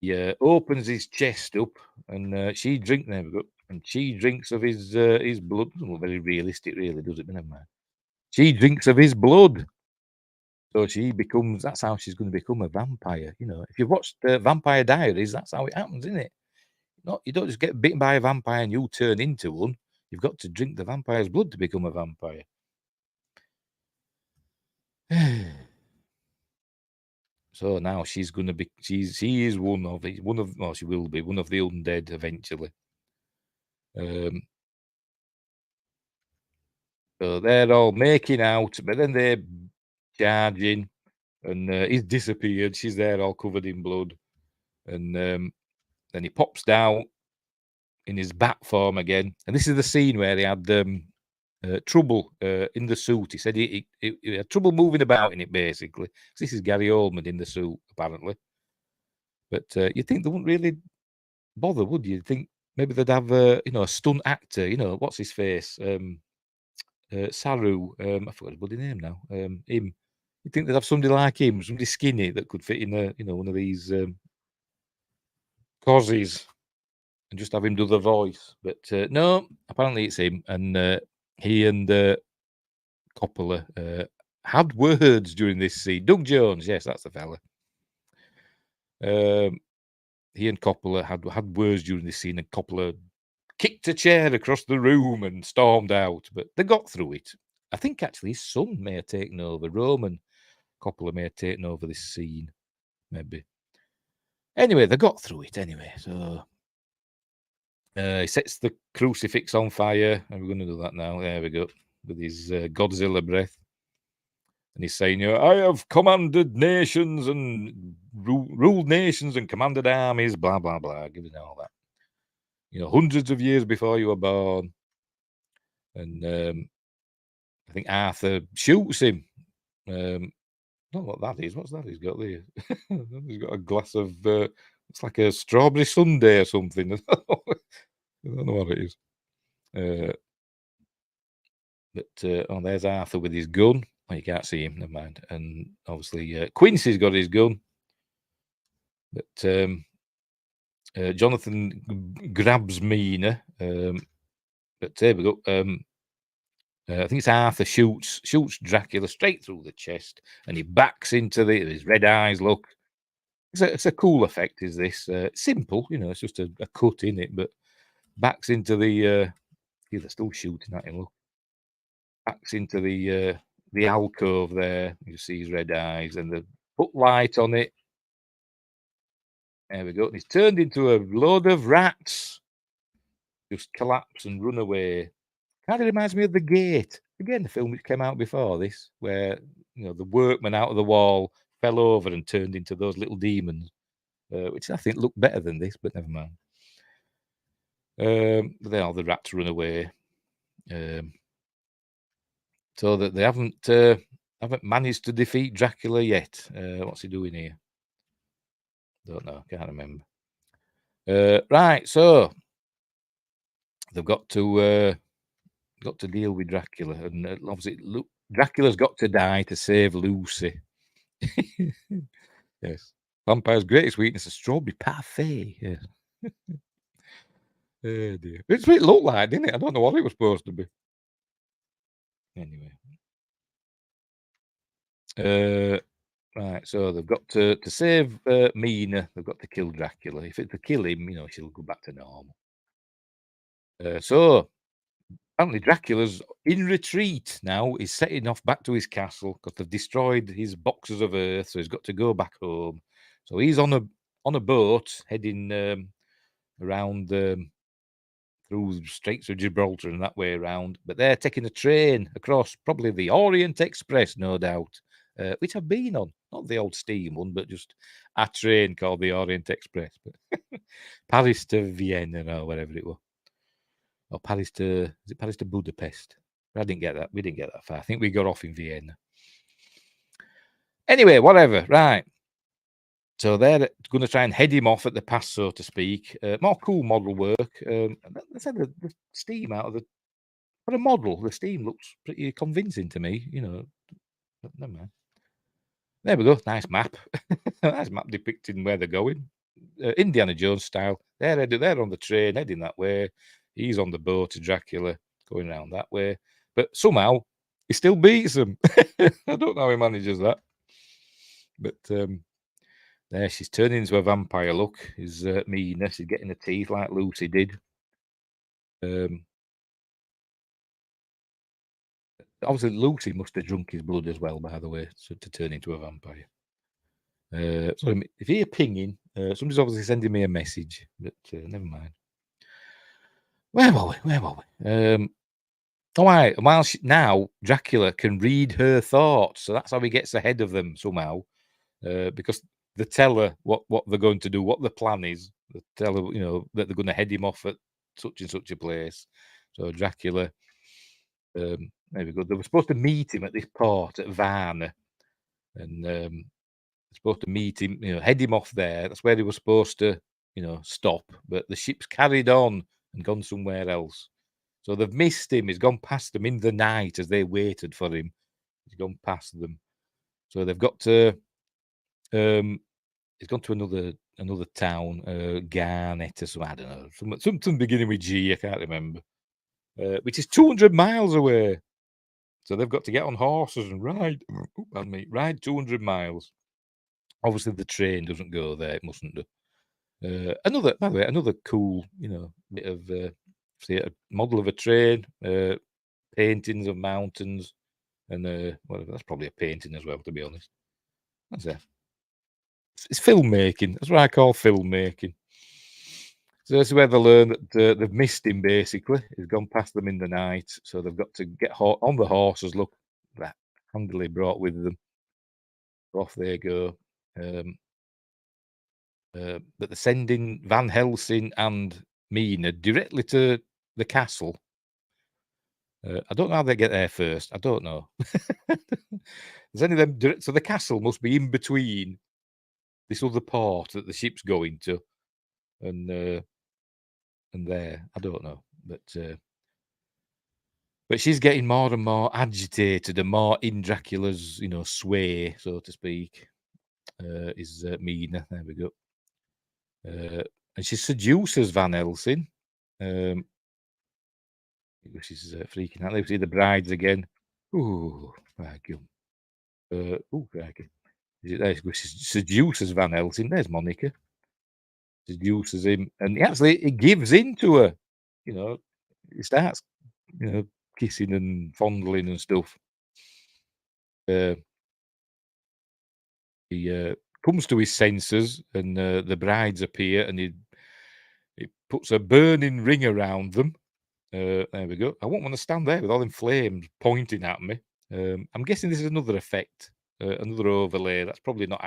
he opens his chest up, and she drinks. There we go. And she drinks of his blood. Doesn't look very realistic, really, does it? But never mind. She drinks of his blood. So that's how she's going to become a vampire. If you've watched Vampire Diaries, that's how it happens, isn't it? You don't just get bitten by a vampire and you turn into one. You've got to drink the vampire's blood to become a vampire. So now she's going to be. She is one of. Well, she will be one of the undead eventually. So they're all making out, but then they're charging, and he's disappeared. She's there, all covered in blood, and then he pops down in his bat form again. And this is the scene where he had trouble in the suit. He said he had trouble moving about in it, basically. This is Gary Oldman in the suit, apparently. But you'd think they wouldn't really bother, would you? You'd think maybe they'd have a stunt actor. What's his face? Saru. I forgot his bloody name now. Him. You'd think they'd have somebody like him, somebody skinny that could fit in one of these causes, and just have him do the voice. But no, apparently it's him, and he and Coppola had words during this scene. Doug Jones, yes, that's the fella. He and Coppola had words during this scene, and Coppola kicked a chair across the room and stormed out. But they got through it. I think actually his son may have taken over. Roman Coppola may have taken over this scene, maybe. Anyway, they got through it anyway. So he sets the crucifix on fire, and we're going to do that now. There we go, with his Godzilla breath. And he's saying, I have commanded nations and ruled nations and commanded armies, blah, blah, blah, giving all that. Hundreds of years before you were born. And I think Arthur shoots him. Not what that is. What's that he's got there? He's got a glass of, it's like a strawberry sundae or something. I don't know what it is. But there's Arthur with his gun. Oh, you can't see him, never mind. And obviously Quincy's got his gun. But Jonathan grabs Mina. But there we go. I think it's Arthur shoots Dracula straight through the chest, and he backs into his red eyes. Look, it's a cool effect. Is this simple? It's just a cut in it, but backs into the. They're still shooting at him. Look, backs into the alcove there. You see his red eyes, and they put light on it. There we go. And he's turned into a load of rats. Just collapse and run away. Kind of reminds me of The Gate. Again, the film which came out before this, where the workman out of the wall fell over and turned into those little demons, which I think looked better than this, but never mind. But then all the rats run away, so that they haven't managed to defeat Dracula yet. What's he doing here? Don't know. Can't remember. Right, so they've got to deal with Dracula, and obviously Dracula's got to die to save Lucy. Yes, vampire's greatest weakness is strawberry parfait. Yes. Oh dear, it's what it looked like, didn't it? I don't know what it was supposed to be. Anyway, right. So they've got to save Mina. They've got to kill Dracula. If they kill him, she'll go back to normal. So apparently Dracula's in retreat now. He's setting off back to his castle because they've destroyed his boxes of earth, so he's got to go back home. So he's on a boat heading around through Straits of Gibraltar and that way around. But they're taking a train across, probably the Orient Express, no doubt, which I've been on. Not the old steam one, but just a train called the Orient Express. But Paris to Vienna or whatever it was. Or Paris to Budapest? I didn't get that. We didn't get that far. I think we got off in Vienna. Anyway, whatever. Right. So they're going to try and head him off at the pass, so to speak. More cool model work. Let's have the steam out of the... For a model, the steam looks pretty convincing to me, you know. But never mind. There we go. Nice map. Nice map depicting where they're going. Indiana Jones style. They're on the train, heading that way. He's on the boat to Dracula, going around that way. But somehow, he still beats them. I don't know how he manages that. But there, she's turning into a vampire look. Is Mina. She's getting her teeth like Lucy did. Obviously, Lucy must have drunk his blood as well, by the way, so to turn into a vampire. So if you're pinging, somebody's obviously sending me a message, but never mind. Where were we? All right. While now Dracula can read her thoughts, so that's how he gets ahead of them somehow, because they tell her what they're going to do, what the plan is. They tell her, you know, that they're going to head him off at such and such a place. So Dracula, there we go. They were supposed to meet him at this port at Varna, and they're supposed to meet him, you know, head him off there. That's where he was supposed to, you know, stop. But the ship's carried on and gone somewhere else. So they've missed him. He's gone past them in the night as they waited for him. He's gone past them. So they've got to. He's gone to another town, Garnet or something. I don't know. Something beginning with G. I can't remember. Which is 200 miles away. So they've got to get on horses and ride. Ride 200 miles. Obviously, the train doesn't go there. It mustn't do. By the way, another cool, you know, bit of see a model of a train, paintings of mountains, and whatever. That's probably a painting as well, to be honest. That's it. It's filmmaking. That's what I call filmmaking. So that's where they learn that they've missed him. Basically, he's gone past them in the night, so they've got to get on the horses. Look, that handily brought with them. Off they go. But they're sending Van Helsing and Mina directly to the castle. I don't know how they get there first. I don't know. There's any of them direct, so the castle must be in between this other port that the ship's going to, and there. I don't know, but she's getting more and more agitated and more in Dracula's, you know, sway, so to speak. Is Mina? There we go. And she seduces Van Helsing. She's freaking out. Let's see the brides again. Ooh, crikey. Crikey. She seduces Van Helsing. There's Monica. Seduces him. And he gives in to her. You know, he starts, you know, kissing and fondling and stuff. He comes to his senses, and the brides appear, and he puts a burning ring around them. There we go. I won't want to stand there with all them flames pointing at me. I'm guessing this is another effect, another overlay. That's probably not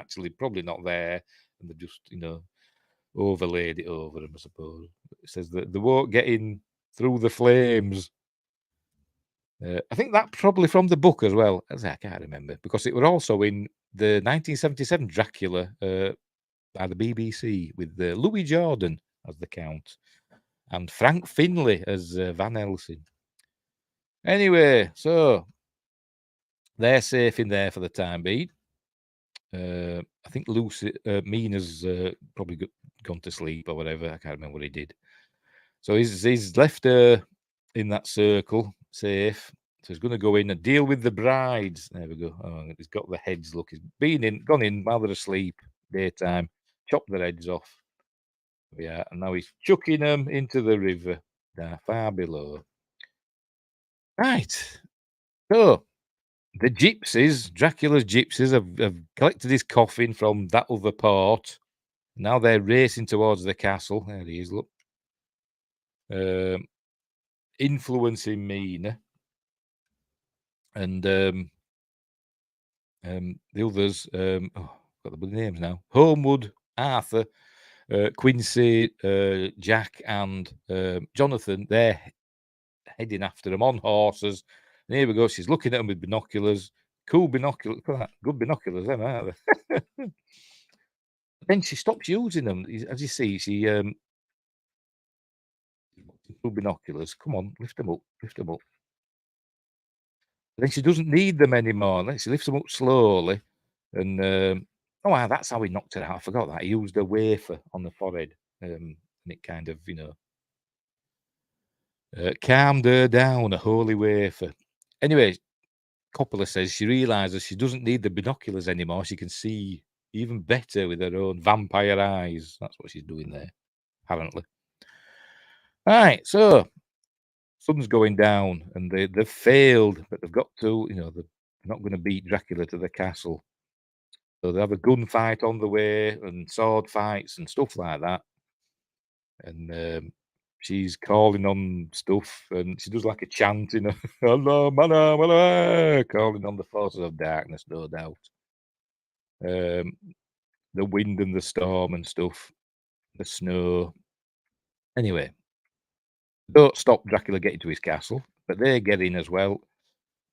there, and they've just, you know, overlaid it over them, I suppose. It says that they won't get in through the flames. I think that probably from the book as well. I can't remember, because it was also in the 1977 Dracula by the BBC with Louis Jordan as the Count and Frank Finlay as Van Helsing. Anyway, so they're safe in there for the time being. I think Mina's probably gone to sleep or whatever. I can't remember what he did. So he's left her in that circle, safe. So he's going to go in and deal with the brides. There we go. Oh, he's got the heads. Look, he's gone in while they're asleep, daytime, chopped their heads off. Yeah, and now he's chucking them into the river far below. Right. So the gypsies, Dracula's gypsies, have collected his coffin from that other port. Now they're racing towards the castle. There he is, look. influencing Mina, and the others. Got the bloody names now. Homewood, Arthur, Quincy, Jack, and Jonathan. They're heading after them on horses. And here we go. She's looking at them with binoculars. Cool binoculars. Look at that. Good binoculars, them, aren't they? Then she stops using them. As you see, she cool binoculars. Come on, lift them up. Lift them up. Then she doesn't need them anymore. Then she lifts them up slowly. And wow, that's how he knocked her out. I forgot that. He used a wafer on the forehead. And it kind of, calmed her down, a holy wafer. Anyway, Coppola says she realizes she doesn't need the binoculars anymore. She can see even better with her own vampire eyes. That's what she's doing there, apparently. All right, so sun's going down, and they've failed, but they've got to, they're not going to beat Dracula to the castle. So they have a gunfight on the way, and sword fights and stuff like that. And she's calling on stuff, and she does like a chant, hello, mana, mana, calling on the forces of darkness, no doubt. The wind and the storm and stuff, the snow. Anyway, don't stop Dracula getting to his castle, but they get in as well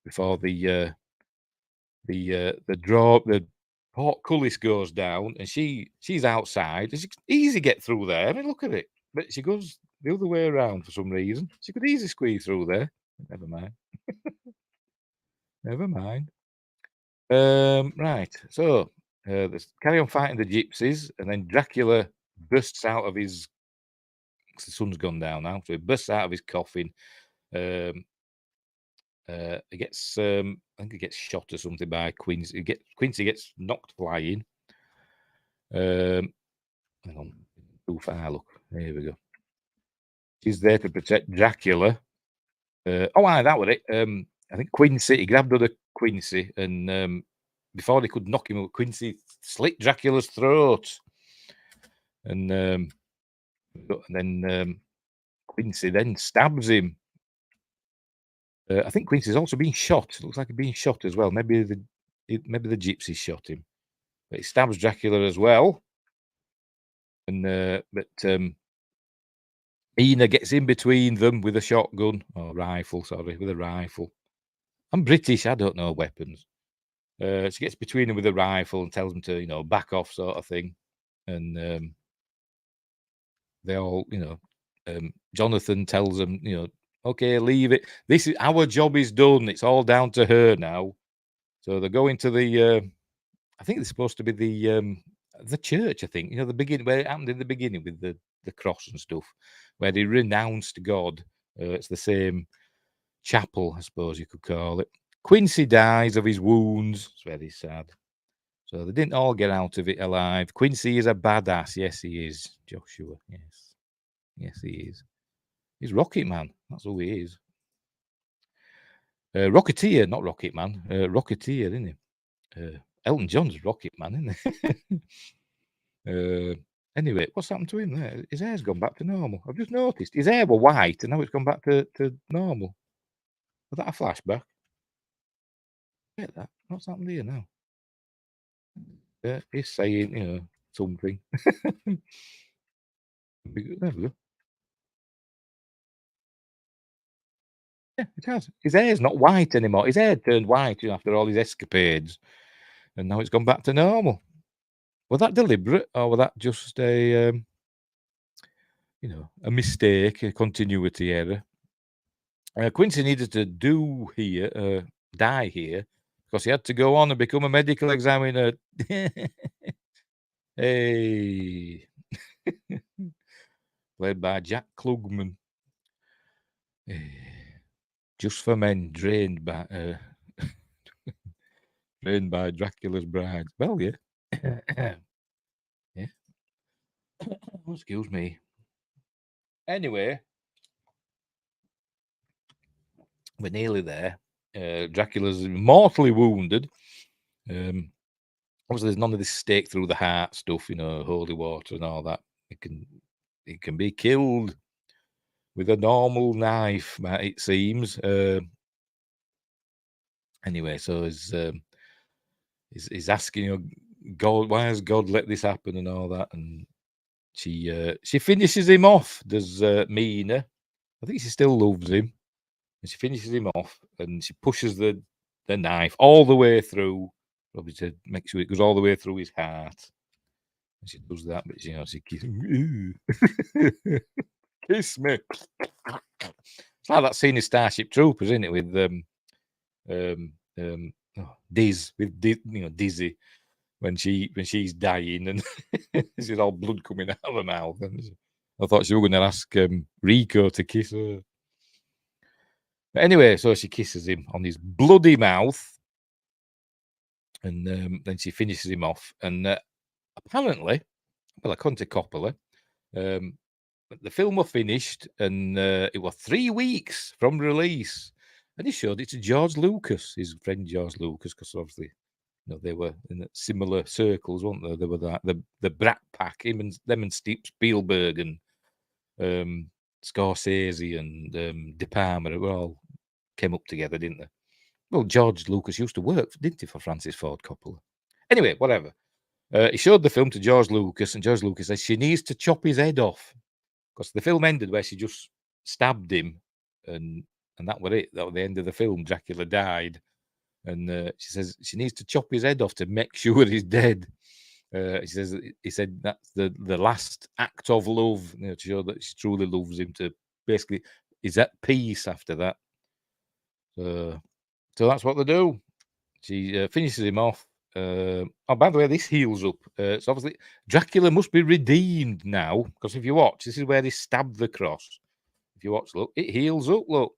before the portcullis goes down, and she's outside, and she can easily get through there. I mean, look at it. But she goes the other way around for some reason. She could easily squeeze through there. Never mind. Never mind. Right. So they carry on fighting the gypsies, and then Dracula bursts out of his. The sun's gone down now, so he bursts out of his coffin. He gets, I think he gets shot or something by Quincy. Quincy gets knocked flying. Hang on, too far. Look, here we go. She's there to protect Dracula. That was it. I think Quincy. He grabbed other Quincy, and before they could knock him out, Quincy slit Dracula's throat, and then Quincy then stabs him. I think Quincy's also been shot. It looks like he's been shot as well. Maybe the gypsy shot him, but he stabs Dracula as well. And Ina gets in between them with a shotgun or rifle. Sorry, with a rifle. I'm British. I don't know weapons. She gets between them with a rifle and tells them to, back off, sort of thing. And they all, Jonathan tells them, okay, leave it. This is our job is done. It's all down to her now. So they're going to the. I think it's supposed to be the church. I think the beginning where it happened in the beginning with the cross and stuff, where they renounced God. It's the same chapel, I suppose you could call it. Quincy dies of his wounds. It's very sad. So they didn't all get out of it alive. Quincy is a badass. Yes, he is. Joshua. Yes, he is. He's Rocket Man. That's who he is. Rocketeer, not Rocket Man. Rocketeer, isn't he? Elton John's Rocket Man, isn't he? Anyway, what's happened to him there? His hair's gone back to normal. I've just noticed. His hair was white, and now it's gone back to normal. Was that a flashback? Get that. What's happened here now? He's saying, something. There we go. Yeah, it has. His hair's not white anymore. His hair turned white after all his escapades, and now it's gone back to normal. Was that deliberate, or was that just a mistake, a continuity error? Quincy needed to die here, because he had to go on and become a medical examiner. Hey. Played by Jack Klugman. Just for men, drained by Dracula's bride. Well, yeah. Yeah. Oh, excuse me. Anyway, we're nearly there. Dracula's mortally wounded. Obviously, there's none of this stake through the heart stuff, holy water and all that. It can be killed. with a normal knife, it seems. Anyway, so he's asking, God, why has God let this happen and all that? And she finishes him off. Does Mina? I think she still loves him, and she finishes him off, and she pushes the knife all the way through, probably to make sure it goes all the way through his heart. And she does that, but she kisses him. Kiss me. It's like that scene in Starship Troopers, isn't it? With Dizzy, when she's dying and she's all blood coming out of her mouth. And I thought she was going to ask Rico to kiss her. But anyway, so she kisses him on his bloody mouth, and then she finishes him off. And apparently, well, according to Coppola, the film was finished, and it was 3 weeks from release. And he showed it to George Lucas, his friend George Lucas, because obviously, they were in similar circles, weren't they? They were the Brat Pack, them and Steve Spielberg and Scorsese and De Palma, they all came up together, didn't they? Well, George Lucas used to work, didn't he, for Francis Ford Coppola? Anyway, whatever. He showed the film to George Lucas, and George Lucas says she needs to chop his head off, because the film ended where she just stabbed him, and that was it. That was the end of the film. Dracula died, and she says she needs to chop his head off to make sure he's dead. He said that's the last act of love, to show that she truly loves him. To basically, is at peace after that. So that's what they do. She finishes him off. By the way, this heals up. So obviously, Dracula must be redeemed now, because if you watch, this is where he stabbed the cross. If you watch, look, it heals up. Look,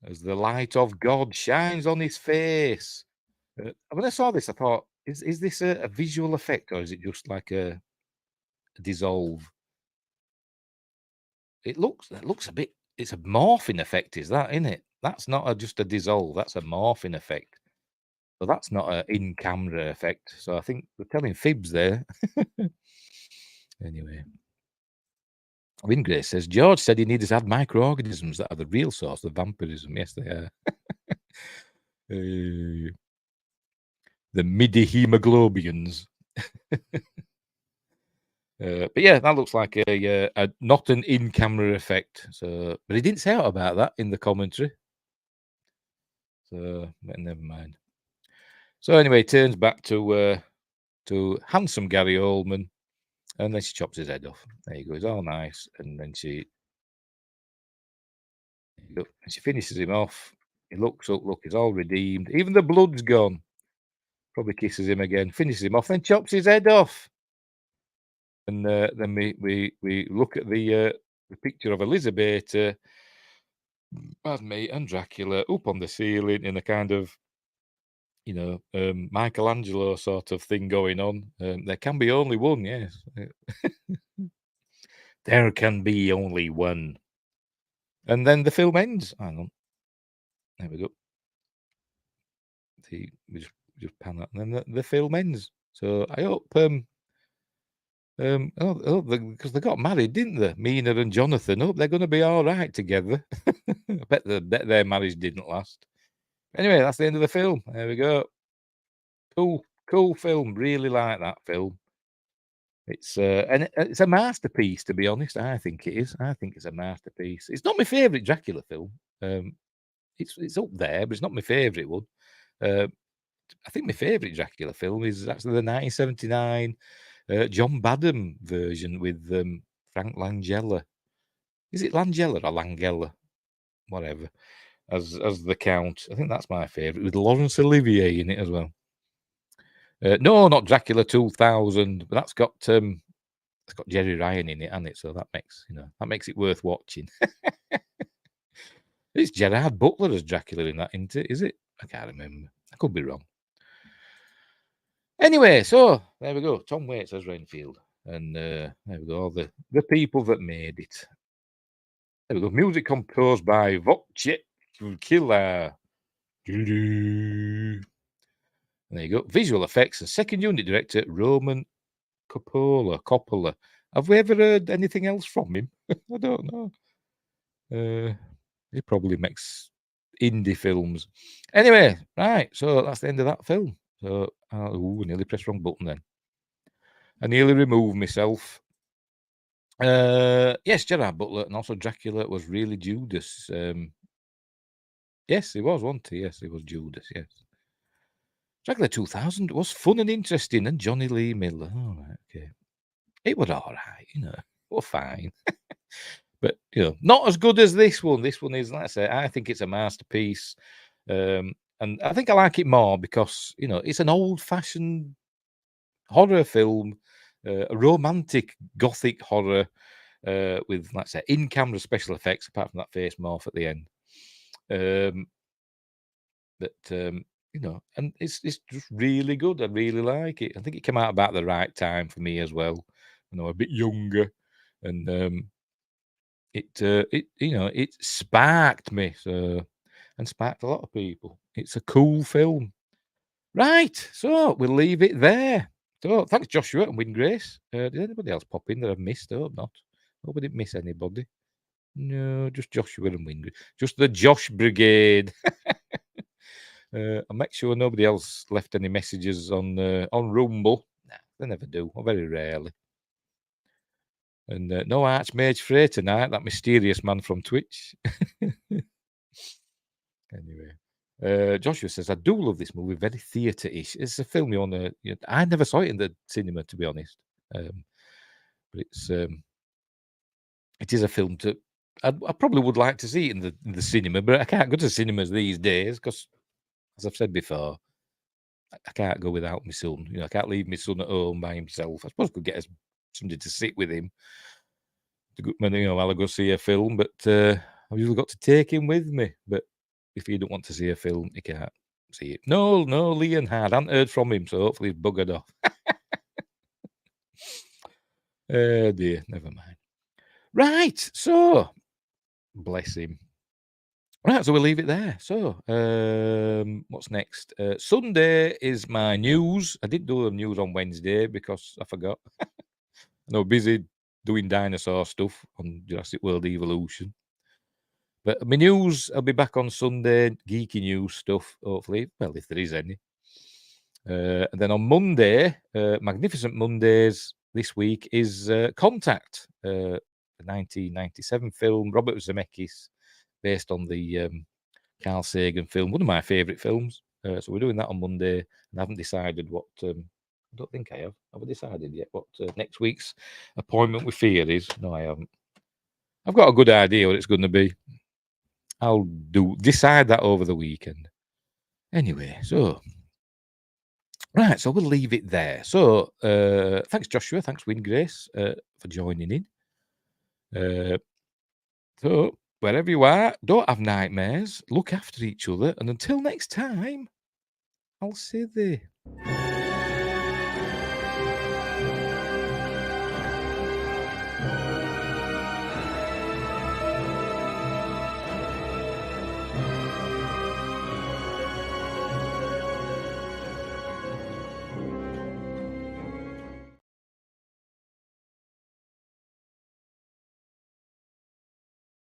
as the light of God shines on his face. When I saw this, I thought, is this a visual effect, or is it just like a dissolve? It looks a bit. It's a morphing effect, is that, isn't it? That's not just a dissolve. That's a morphing effect. So that's not an in-camera effect. So I think we're telling fibs there. Anyway, Wingrace says, George said he needed to add microorganisms that are the real source of vampirism. Yes, they are. The midi-hemoglobians. But yeah, that looks like a not an in-camera effect. So, but he didn't say out about that in the commentary. So, but never mind. So anyway, it turns back to handsome Gary Oldman, and then she chops his head off. There you go. It's all nice, and then she finishes him off. He looks up. Look, he's all redeemed. Even the blood's gone. Probably kisses him again, finishes him off, then chops his head off. And then we look at the picture of Elizabeth, and Dracula up on the ceiling in a kind of, Michelangelo sort of thing going on. There can be only one, yes. There can be only one. And then the film ends. Hang on. There we go. We just pan that, and then the film ends. So I hope because they got married, didn't they? Mina and Jonathan. Hope they're going to be all right together. I bet their marriage didn't last. Anyway, that's the end of the film. There we go. Cool film. Really like that film. It's and it's a masterpiece, to be honest. I think it is. I think it's a masterpiece. It's not my favourite Dracula film. It's up there, but it's not my favourite one. I think my favourite Dracula film is actually the 1979 John Badham version with Frank Langella. Is it Langella or Langella? Whatever. As the Count. I think that's my favourite, with Laurence Olivier in it as well. No, not Dracula 2000, but that's got Jerry Ryan in it, hasn't it? So that makes it worth watching. It's Gerard Butler as Dracula in that, isn't it? Is it? I can't remember. I could be wrong. Anyway, so there we go. Tom Waits as Renfield. And there we go. All the people that made it. There we go. Music composed by Wojciech Killer. And there you go. Visual effects and second unit director Roman Coppola. Have we ever heard anything else from him? I don't know. He probably makes indie films. Anyway, right. So that's the end of that film. So, I nearly pressed wrong button then. I nearly removed myself. Yes, Gerard Butler and also Dracula was really Judas. Yes, he was, wasn't he? Yes, he was Judas, yes. Dracula 2000 was fun and interesting, and Johnny Lee Miller. All right, okay. It was all right, you know. Well, fine. But, you know, not as good as this one. This one is, like I say, I think it's a masterpiece. And I think I like it more because, you know, it's an old-fashioned horror film, a romantic gothic horror with, like I say, in-camera special effects, apart from that face morph at the end. You know, and it's just really good. I really like it. I think it came out about the right time for me as well. You know, a bit younger, and it you know, it sparked me, so, and sparked a lot of people. It's a cool film. Right, so we'll leave it there. So thanks, Joshua and Win Grace. Did anybody else pop in that I've missed? I hope not. Hope I didn't miss anybody. No, just Joshua and Win Grace. Just the Josh Brigade. I'll make sure nobody else left any messages on Rumble. Nah, they never do, or very rarely. And no Archmage Frey tonight, that mysterious man from Twitch. Anyway, Joshua says, I do love this movie, very theatre-ish. It's a film you want to... You know, I never saw it in the cinema, to be honest. But it is a film to... I probably would like to see it in the cinema, but I can't go to cinemas these days because, as I've said before, I can't go without my son. You know, I can't leave my son at home by himself. I suppose I could get somebody to sit with him, you know, while I go see a film. But I've usually got to take him with me. But if he don't want to see a film, he can't see it. No, Leonhard. I haven't heard from him, so hopefully he's buggered off. Oh dear, never mind. Right, so bless him. Right, so we'll leave it there. So, what's next? Sunday is my news. I didn't do the news on Wednesday because I forgot. I was busy doing dinosaur stuff on Jurassic World Evolution. But my news, I'll be back on Sunday. Geeky news stuff, hopefully. Well, if there is any. And then on Monday, Magnificent Mondays this week is Contact, the 1997 film, Robert Zemeckis, based on the Carl Sagan film, one of my favourite films. So we're doing that on Monday, and I haven't decided what. I don't think I have. Have I decided yet what next week's appointment with Fear is? No, I haven't. I've got a good idea what it's going to be. I'll decide that over the weekend. Anyway, so right, so we'll leave it there. So thanks, Joshua. Thanks, Win Grace, for joining in. So wherever you are, don't have nightmares. Look after each other, and until next time, I'll see thee.